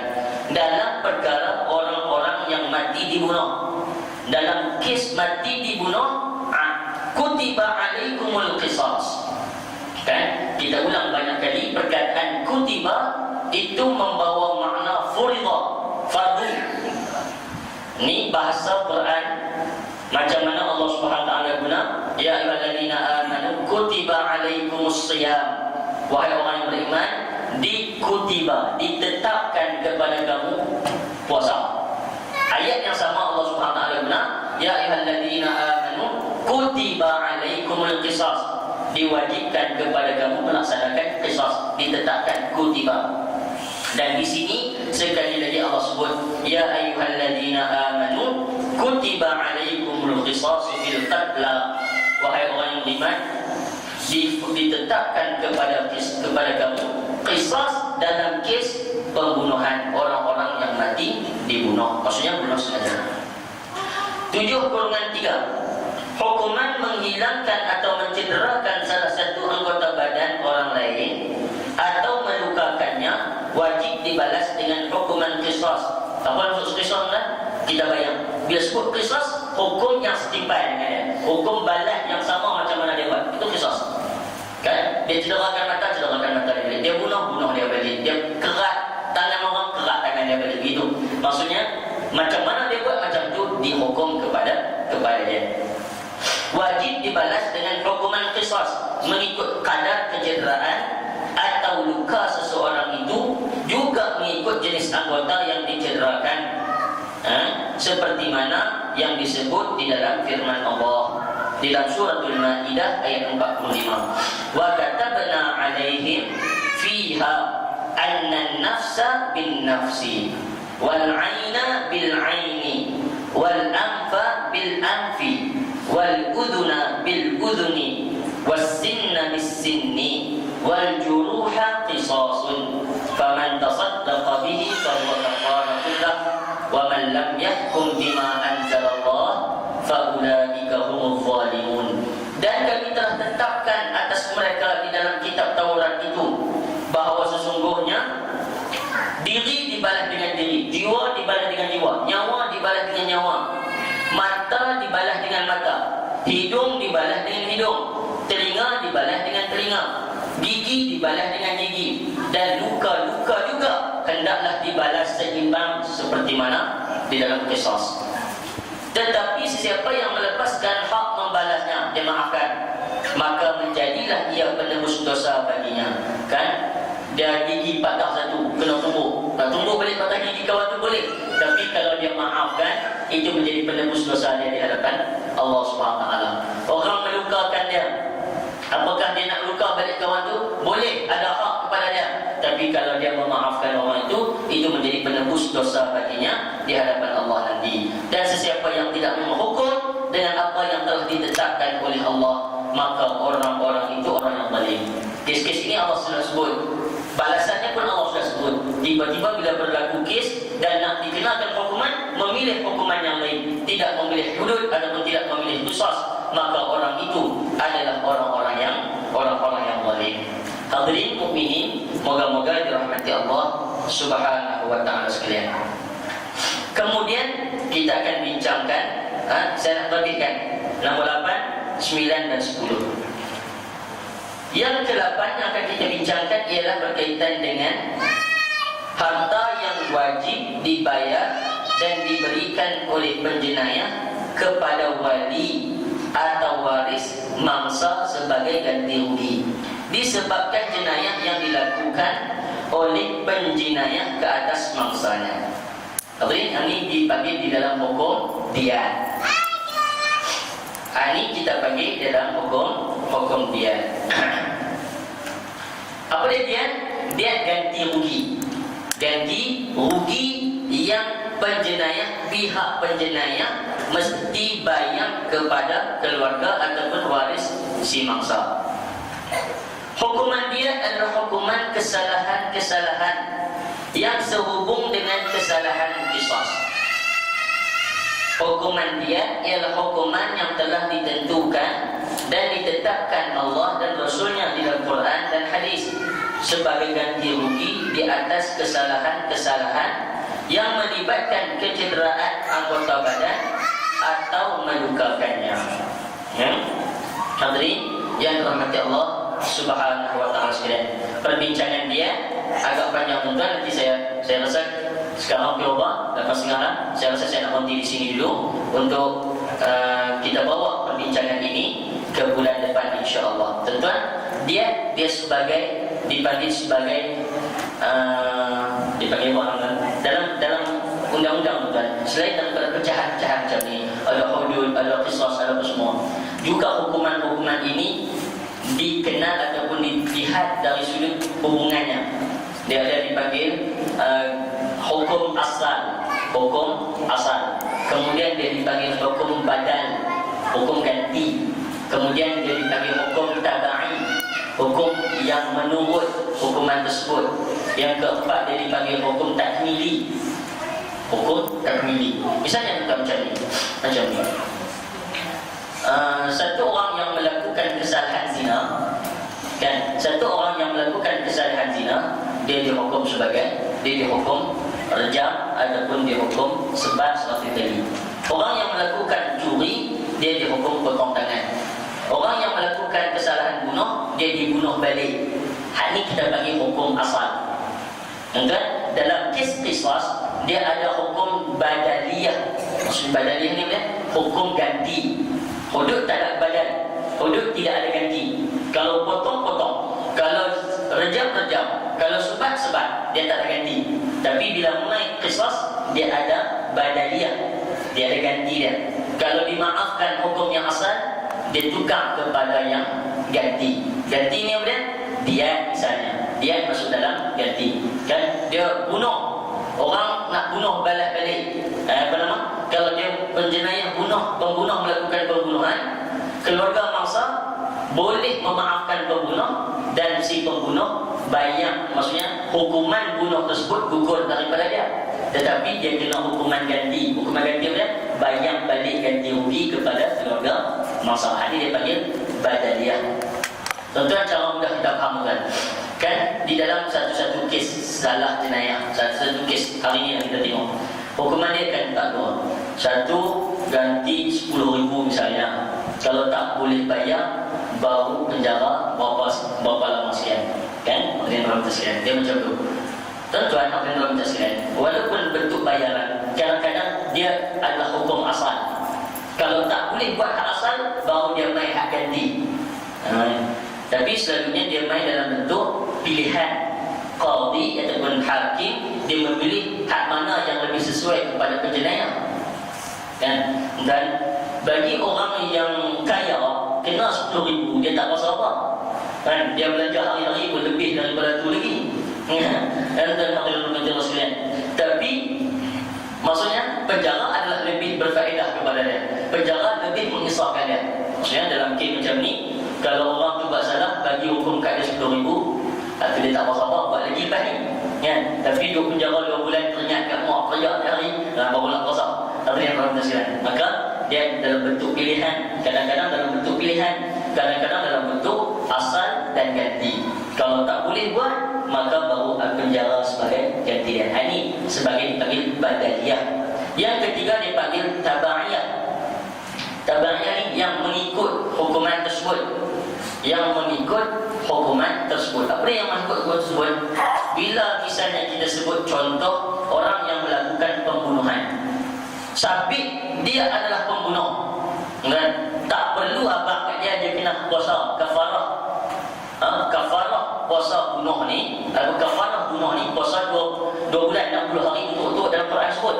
dalam perkara orang-orang yang mati dibunuh. Dalam kes mati dibunuh, kutiba alaikumul qisas. Kan? Kita ulang banyak kali perkataan kutiba itu membawa makna furiḍa, fardu. Ini bahasa Quran. Macam mana Allah Subhanahu wa taala guna, ya ayyuhalladzina amanu kutiba alaikumus shiyam. Wahai orang yang beriman, dikutiba, ditetapkan kepada kamu puasa. Ayat yang sama Allah Subhanahu wa taala guna, ya ayyuhalladzina amanu kutiba alaikumul qisas. Diwajibkan kepada kamu melaksanakan qisas, ditetapkan kutiba. Dan di sini sekali lagi Allah sebut, ya ayyuhalladzina amanu kutiba alaikumul qisasu fil qatla. Wahai orang yang beriman, ditetapkan kepada kamu qisas dalam kes pembunuhan orang-orang yang mati dibunuh, maksudnya bunuh sengaja. 7/3. Hukuman menghilangkan atau mencederakan salah satu anggota badan orang lain atau melukakannya wajib dibalas dengan hukuman qisas. Apa maksud qisas kan? Kita bayang, bila sebut qisas, hukum yang setimpal dengan dia, hukum balas yang sama macam mana dia buat, itu qisas. Kan? Dia cederakan mata dia balik. Dia bunuh dia balik. Dia kerat tangan orang, kerat tangan dia balik. Gitu. Maksudnya macam mana dia buat, macam tu dihukum kepada dia. Wajib dibalas dengan hukuman qisas mengikut kadar kecederaan atau luka seseorang itu, juga mengikut jenis anggota yang dicederakan, seperti mana yang disebut di dalam firman Allah di dalam suratul Maidah ayat 45. Wa katabna alaihim fiha anna an-nafsa bin-nafsi wal 'aina bil-'aini wal anfa bil-anfi wal udhuna bil udhuni was sinna bis sinni wal juruha qisasun faman tasaddaqa bihi fahuwa kafaratun lahu wa man lam yahkum bima anzalallah fa ulaika humuz zalimun. Dan kami telah tetapkan atas mereka di dalam kitab Taurat itu bahawa sesungguhnya diri dibalas dengan diri, jiwa dibalas dengan jiwa, nyawa dibalas dengan nyawa, mata dibalas dengan mata, hidung dibalas dengan hidung, telinga dibalas dengan telinga, gigi dibalas dengan gigi, dan luka-luka juga hendaklah dibalas seimbang seperti mana di dalam qisas. Tetapi sesiapa yang melepaskan hak membalasnya, dia maafkan, maka menjadilah ia penebus dosa baginya. Kan? Dia gigi patah satu, kena tumbuh. Tak tumbuh balik patah gigi kawan tu boleh. Tapi kalau dia maafkan, itu menjadi penebus dosa dia di hadapan Allah SWT. Orang melukakan dia, apakah dia nak luka balik kawan tu? Boleh, ada hak kepada dia. Tapi kalau dia memaafkan orang itu menjadi penebus dosa baginya di hadapan Allah nanti. Dan sesiapa yang tidak menghukum dengan apa yang telah ditetapkan oleh Allah, maka orang-orang itu orang yang zalim. Kes-kes ini Allah sudah sebut, balasannya pun Allah sudah sebut. Tiba-tiba bila berlaku kes dan nak dikenakan hukuman, memilih hukuman yang lain, tidak memilih hudud ataupun tidak memilih qisas, maka orang itu adalah orang-orang yang zalim. Hadirin mukminin, moga-moga dirahmati Allah Subhanahu wa taala sekalian. Kemudian kita akan bincangkan, saya nak bagikan nombor 8, 9 dan 10. Yang ke-8 yang akan kita bincangkan ialah berkaitan dengan harta yang wajib dibayar dan diberikan oleh penjenayah kepada wali atau waris mangsa sebagai ganti rugi disebabkan jenayah yang dilakukan oleh penjenayah ke atas mangsanya. Ini dipanggil di dalam hukum diat. Ini kita panggil dalam hukum diat. Apa dia diat? Diat ganti rugi. Ganti rugi yang penjenayah, pihak penjenayah mesti bayar kepada keluarga ataupun waris si mangsa. Hukuman diat adalah hukuman kesalahan-kesalahan yang sehubung dengan kesalahan qisas. Hukuman diat ialah hukuman yang telah ditentukan dan ditetapkan Allah dan Rasulnya di dalam Quran dan hadis sebagai ganti rugi di atas kesalahan-kesalahan yang melibatkan kecederaan anggota badan atau melukakannya. Hadirin yang dirahmati Allah Subhanahu wa taala sekalian. Perbincangan dia agak panjang tuan, nanti saya rasa sekarang coba lepas sekarang saya rasa saya nak berhenti di sini dulu untuk kita bawa perbincangan ini ke bulan depan insya-Allah. Tuan-tuan, dia sebagai dipanggil sebagai dipanggil orang dalam undang-undang tuan. Selain daripada pecahan-pecahan macam ni, ada hudud, ada qisas, ada apa semua. Juga hukuman-hukuman ini dikenal ataupun dilihat dari sudut hubungannya. Dia ada dipanggil hukum asal, kemudian dia dipanggil hukum badal, hukum ganti, kemudian dia dipanggil hukum tabai, hukum yang menurut hukuman tersebut. Yang keempat dia dipanggil hukum takmili, misalnya macam ni. Satu orang yang melakukan kesalahan zina, satu orang yang melakukan kesalahan zina, dia dihukum rejam ataupun dihukum sebat seperti tadi. Orang yang melakukan curi, dia dihukum potong tangan. Orang yang melakukan kesalahan bunuh, dia dibunuh balik. Hal ini kita bagi hukum asal. Dalam kes qisas, dia ada hukum badaliyah. Maksud badaliyah ni hukum ganti. Hudud tak ada badal, hudud tidak ada ganti. Kalau potong, kalau rejam, kalau sebat, dia tak ada ganti. Tapi bila mulai qisas, dia ada badaliyah, dia ada ganti dia. Kalau dimaafkan hukum yang asal, dia tukar kepada yang ganti. Ganti ni apa dia? Diat misalnya. Diat masuk dalam ganti. Dia bunuh orang, nak bunuh balik. Kalau dia penjenayah pembunuh melakukan pembunuhan, keluarga mangsa boleh memaafkan pembunuh dan si pembunuh bayar, maksudnya hukuman bunuh tersebut gugur daripada dia, tetapi dia kena hukuman ganti. Hukuman ganti dia bayar balik ganti rugi kepada keluarga mangsa. Ini dia panggil badaliyah. Tuan-tuan, cara mudah kita fahamkan. Di dalam satu-satu kes salah jenayah, satu-satu kes hari ini yang kita tengok, hukuman dia tak dua. Satu, ganti 10,000 misalnya. Kalau tak boleh bayar, baru penjara berapa lama sekian. Dia macam tu. Tuan-tuan, walaupun bentuk bayaran, kadang-kadang dia adalah hukum asal. Kalau tak boleh buat hak asal, baru dia main hak ganti. Tapi selalunya dia main dalam bentuk pilihan. Qadhi ataupun hakim, dia memilih hak mana yang lebih sesuai kepada penjenayah. Dan bagi orang yang kaya, kena 10,000, dia tak rasa apa. Dia belanja hari-hari pun lebih daripada tu lagi. Tapi maksudnya penjara adalah lebih berfaedah kepada dia. Penjara lebih mengisahkan dia. Maksudnya dalam kes macam ni, kalau orang tu buat salah, bagi hukum kat dia 10,000, tapi dia tak rasa apa, buat lagi balik. Tapi duduk penjara 2 bulan, teringat kat mak teriak hari, baru nak rasa. Maka dia dalam bentuk pilihan. Kadang-kadang dalam bentuk pilihan, kadang-kadang dalam bentuk asal dan ganti. Kalau tak boleh buat, maka baru penjara sebagai ganti dia. Ini sebagai dipanggil badaliyah. Yang ketiga dipanggil tabaiyah. Tabaiyah ni yang mengikut hukuman tersebut, yang mengikut tersebut. Apa yang masuk tersebut? Bila misalnya kita sebut contoh orang yang melakukan pembunuhan, sabit dia adalah pembunuh, kan? Tak perlu abang kat dia kena puasa kafarah. Kafarah puasa bunuh ni, kafarah bunuh ni puasa 2 bulan 60 hari untuk dalam Quran sebut.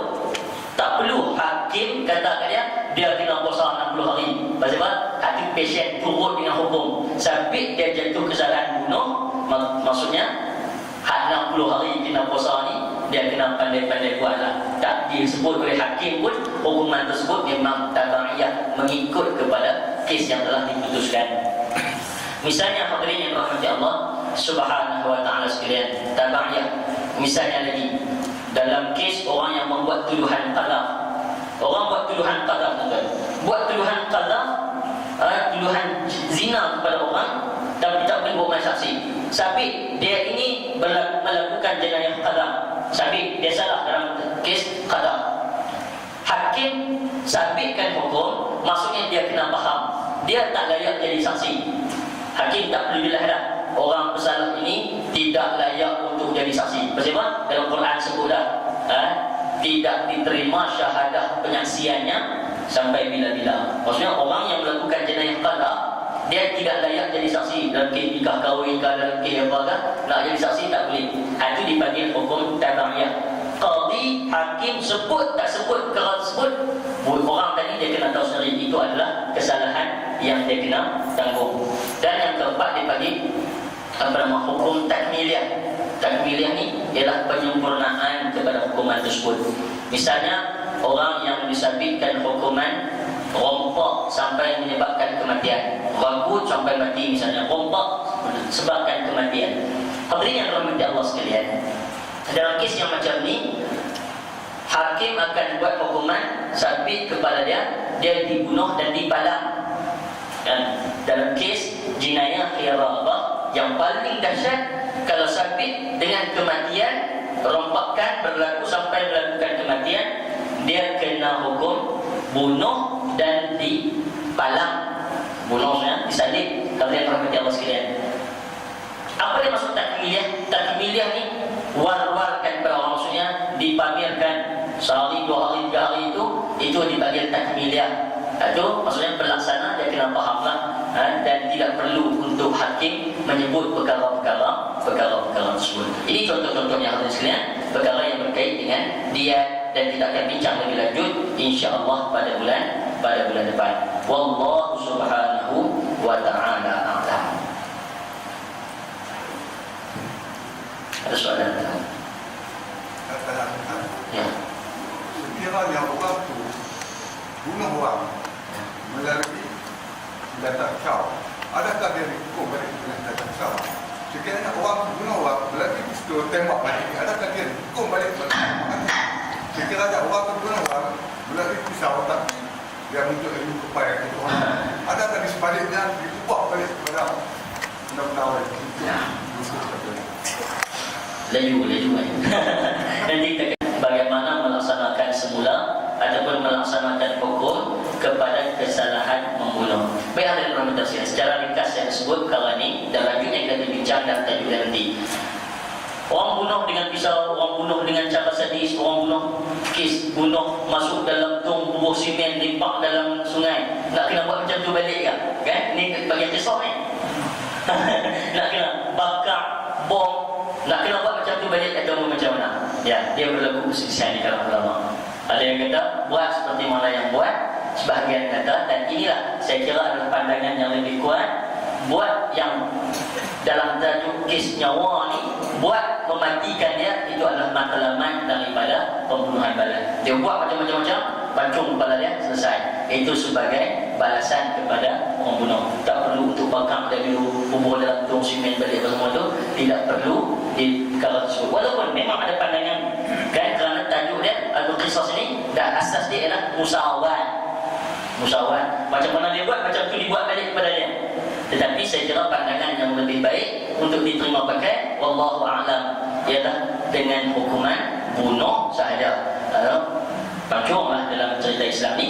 Tak perlu hakim kata kat dia kena puasa 60 hari. Pasal apa? Hakim pasien turut dengan hukum. Sabit dia jatuh kesalahan bunuh, maksudnya hak 60 hari kena puasa ni dia kena pandai-pandai buatlah. Tak disebut oleh hakim pun hukuman tersebut memang tabi'iyah, mengikut kepada kes yang telah diputuskan. Misalnya hadirin yang dirahmati Allah Subhanahu wa taala sekalian, tabi'iyah. Misalnya lagi dalam kes orang yang membuat tuduhan qadhaf. Orang buat tuduhan qadhaf, tuan-tuan. Buat tuduhan qadhaf, tuduhan zina kepada orang dan tak boleh bawa saksi. Sabit dia ini melakukan jenayah qadhaf. Sabit dia salah dalam kes qadhaf. Hakim sabitkan hukum, maksudnya dia kena faham dia tak layak jadi saksi. Hakim tak perlu jelas dah, orang bersalah ini tidak layak untuk jadi saksi. Pasal apa? Dalam Quran sebut dah, tidak diterima syahadah penyaksiannya sampai bila-bila. Maksudnya orang yang melakukan jenayah qadhaf dia tidak layak jadi saksi. Dalam kes nikah kahwin ke, dalam kes apa ke, nak jadi saksi tak boleh. Itu dipanggil hukum tabi'iyah. Qadi, hakim sebut tak sebut perkara tersebut, orang tadi dia kena tahu sendiri itu adalah kesalahan yang dia kena tanggung. Dan yang keempat dipanggil hukum takmiliyah. Takmiliyah ni ialah penyempurnaan kepada hukuman tersebut. Misalnya orang yang disabitkan hukuman rompak sampai menyebabkan kematian, ragut sampai mati, misalnya rompak sebabkan kematian. Hadirin yang dirahmati Allah sekalian, dalam kes yang macam ni, hakim akan buat hukuman sabit kepada dia dibunuh dan dipalang. Dan dalam kes jinayah khiyarabah yang paling dahsyat, kalau sabit dengan kematian, rompakan berlaku sampai melakukan kematian, dia kena hukum bunuh dan dipalang. Bunuhnya disalib. Kalian rahmati Allah sekalian. Apa yang maksud takmiliyah? Takmiliyah ni war-warkan pada orang, maksudnya dipamerkan sehari, 2 hari, 3 hari itu dipanggil takmiliyah. Itu maksudnya pelaksana dia kena fahamlah, dan tidak perlu untuk hakim menyebut perkara-perkara tersebut. Ini contoh-contohnya hadirin sekalian, perkara yang berkait dengan diyat, dan kita akan bincang lebih lanjut insya-Allah pada bulan depan. Wallahu subhanahu wa ta'ala a'lam. Ada soalan? Ya. Sekiranya orang tu bunuh orang melalui senjata kau, adakah dia dihukum balik dengan senjata kau? Sekiranya orang tu bunuh orang melalui pistol tembak mati, adakah dia dihukum balik dengan tembak mati? Sekiranya orang tu bunuh orang melalui pisau tapi dia muncul ilmu kepada itu orang, adakah di sebaliknya diubah balik kepada undang-undang laju nanti kita bagaimana melaksanakan semula ataupun melaksanakan hukum kepada kesalahan membunuh. Baik, hadirin rahmat sekalian, secara ringkas saya sebut perkara ini dan lanjutnya kita bincang dan tajuk nanti. Orang bunuh dengan pisau, orang bunuh dengan cara sadis, orang bunuh kes bunuh masuk dalam tong bubuh simen, limpak dalam sungai. Nak kena buat macam tu balik kan? Ni bagian kisah ni. Nak kena bakar bom, nak kena buat macam tu balik atau macam mana? Ya, dia berlaku perselisihan di kalangan ulama. Ada yang kata buat seperti mana yang buat, sebahagian kata, dan inilah saya kira adalah pandangan yang lebih kuat, buat yang dalam tajuk kes nyawa ni, buat mematikan dia itu adalah matlamat daripada pembunuhan balas. Dia buat macam-macam, pancung kepala dia, selesai. Itu sebagai balasan kepada orang bunuh. Tak perlu untuk bakar dia dulu, bubur dalam tong simen balik semua tu, tidak perlu di perkara tersebut. Walaupun memang ada pandangan kan, kerana tajuk dia Al-Qisas ni dan asas dia ialah musyawarah. Macam mana dia buat, macam tu dibuat balik kepada dia. Tetapi saya kira pandangan yang lebih baik untuk diterima pakai wallahu a'lam ialah dengan hukuman bunuh sahaja. Pancunglah dalam cerita Islam ni,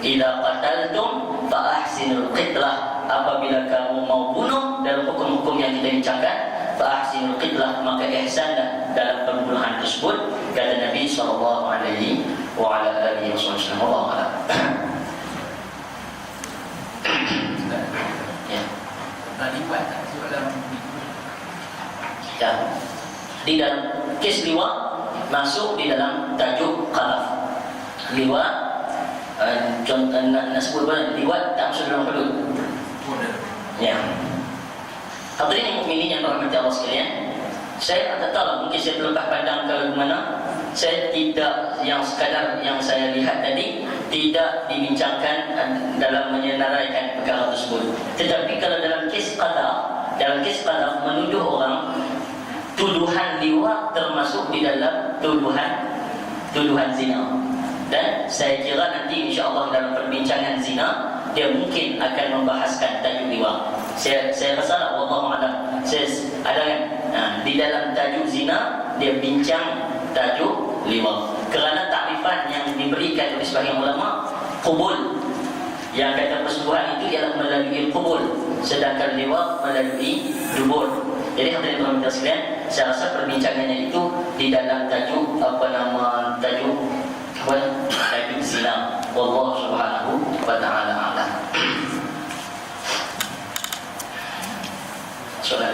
idza qataltum fa ahsinul qitlah, apabila kamu mau bunuh, dalam hukum-hukum yang kita bincangkan fa ahsinul qitlah, maka ihsanlah dalam pembunuhan tersebut, kata Nabi sallallahu alaihi wa ala alihi wasallam. Wallahu a'lam. Ya. Ya. Di dalam kes liwat masuk di dalam tajuk qadhaf. Liwat contoh nak sebut apa? Liwat tak masuk dalam hudud. Ya. Hadirin yang mukminin yang dirahmati Allah sekalian, saya tak tahu, mungkin saya berlepas pandang ke mana. Saya tidak, yang sekadar yang saya lihat tadi tidak dibincangkan dalam menyenaraikan perkara tersebut. Tetapi kalau dalam kes qadhaf menuduh orang, tuduhan liwat termasuk di dalam tuduhan zina. Dan saya kira nanti insya-Allah dalam perbincangan zina dia mungkin akan membahaskan tajuk liwat. Saya rasa lah, wallahu a'lam. Saya ada kan di dalam tajuk zina dia bincang tajuk liwat. Kerana takrifan yang diberikan oleh sebahagian ulama, qubul, yang kata persetubuhan itu ialah melalui qubul, sedangkan liwat melalui dubur. Jadi hadirin rahmati sekalian, saya rasa perbincangannya itu di dalam tajuk tajuk zina. Wallahu subhanahu wa ta'ala a'lam. Soalan.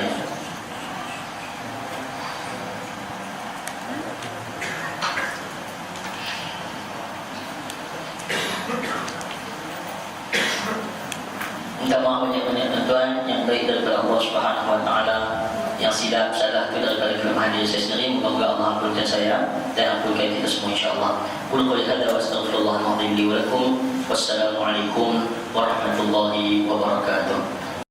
Minta maaf banyak-banyak tuan-tuan, yang baik daripada Allah Subhanahu wa taala, yang silap salah itu daripada kelemahan diri saya sendiri. Moga Allah ampunkan saya dan ampunkan kita semua insya-Allah. Qul qul hadza wa astaghfirullahal azim li wa lakum. Wassalamualaikum warahmatullahi wabarakatuh.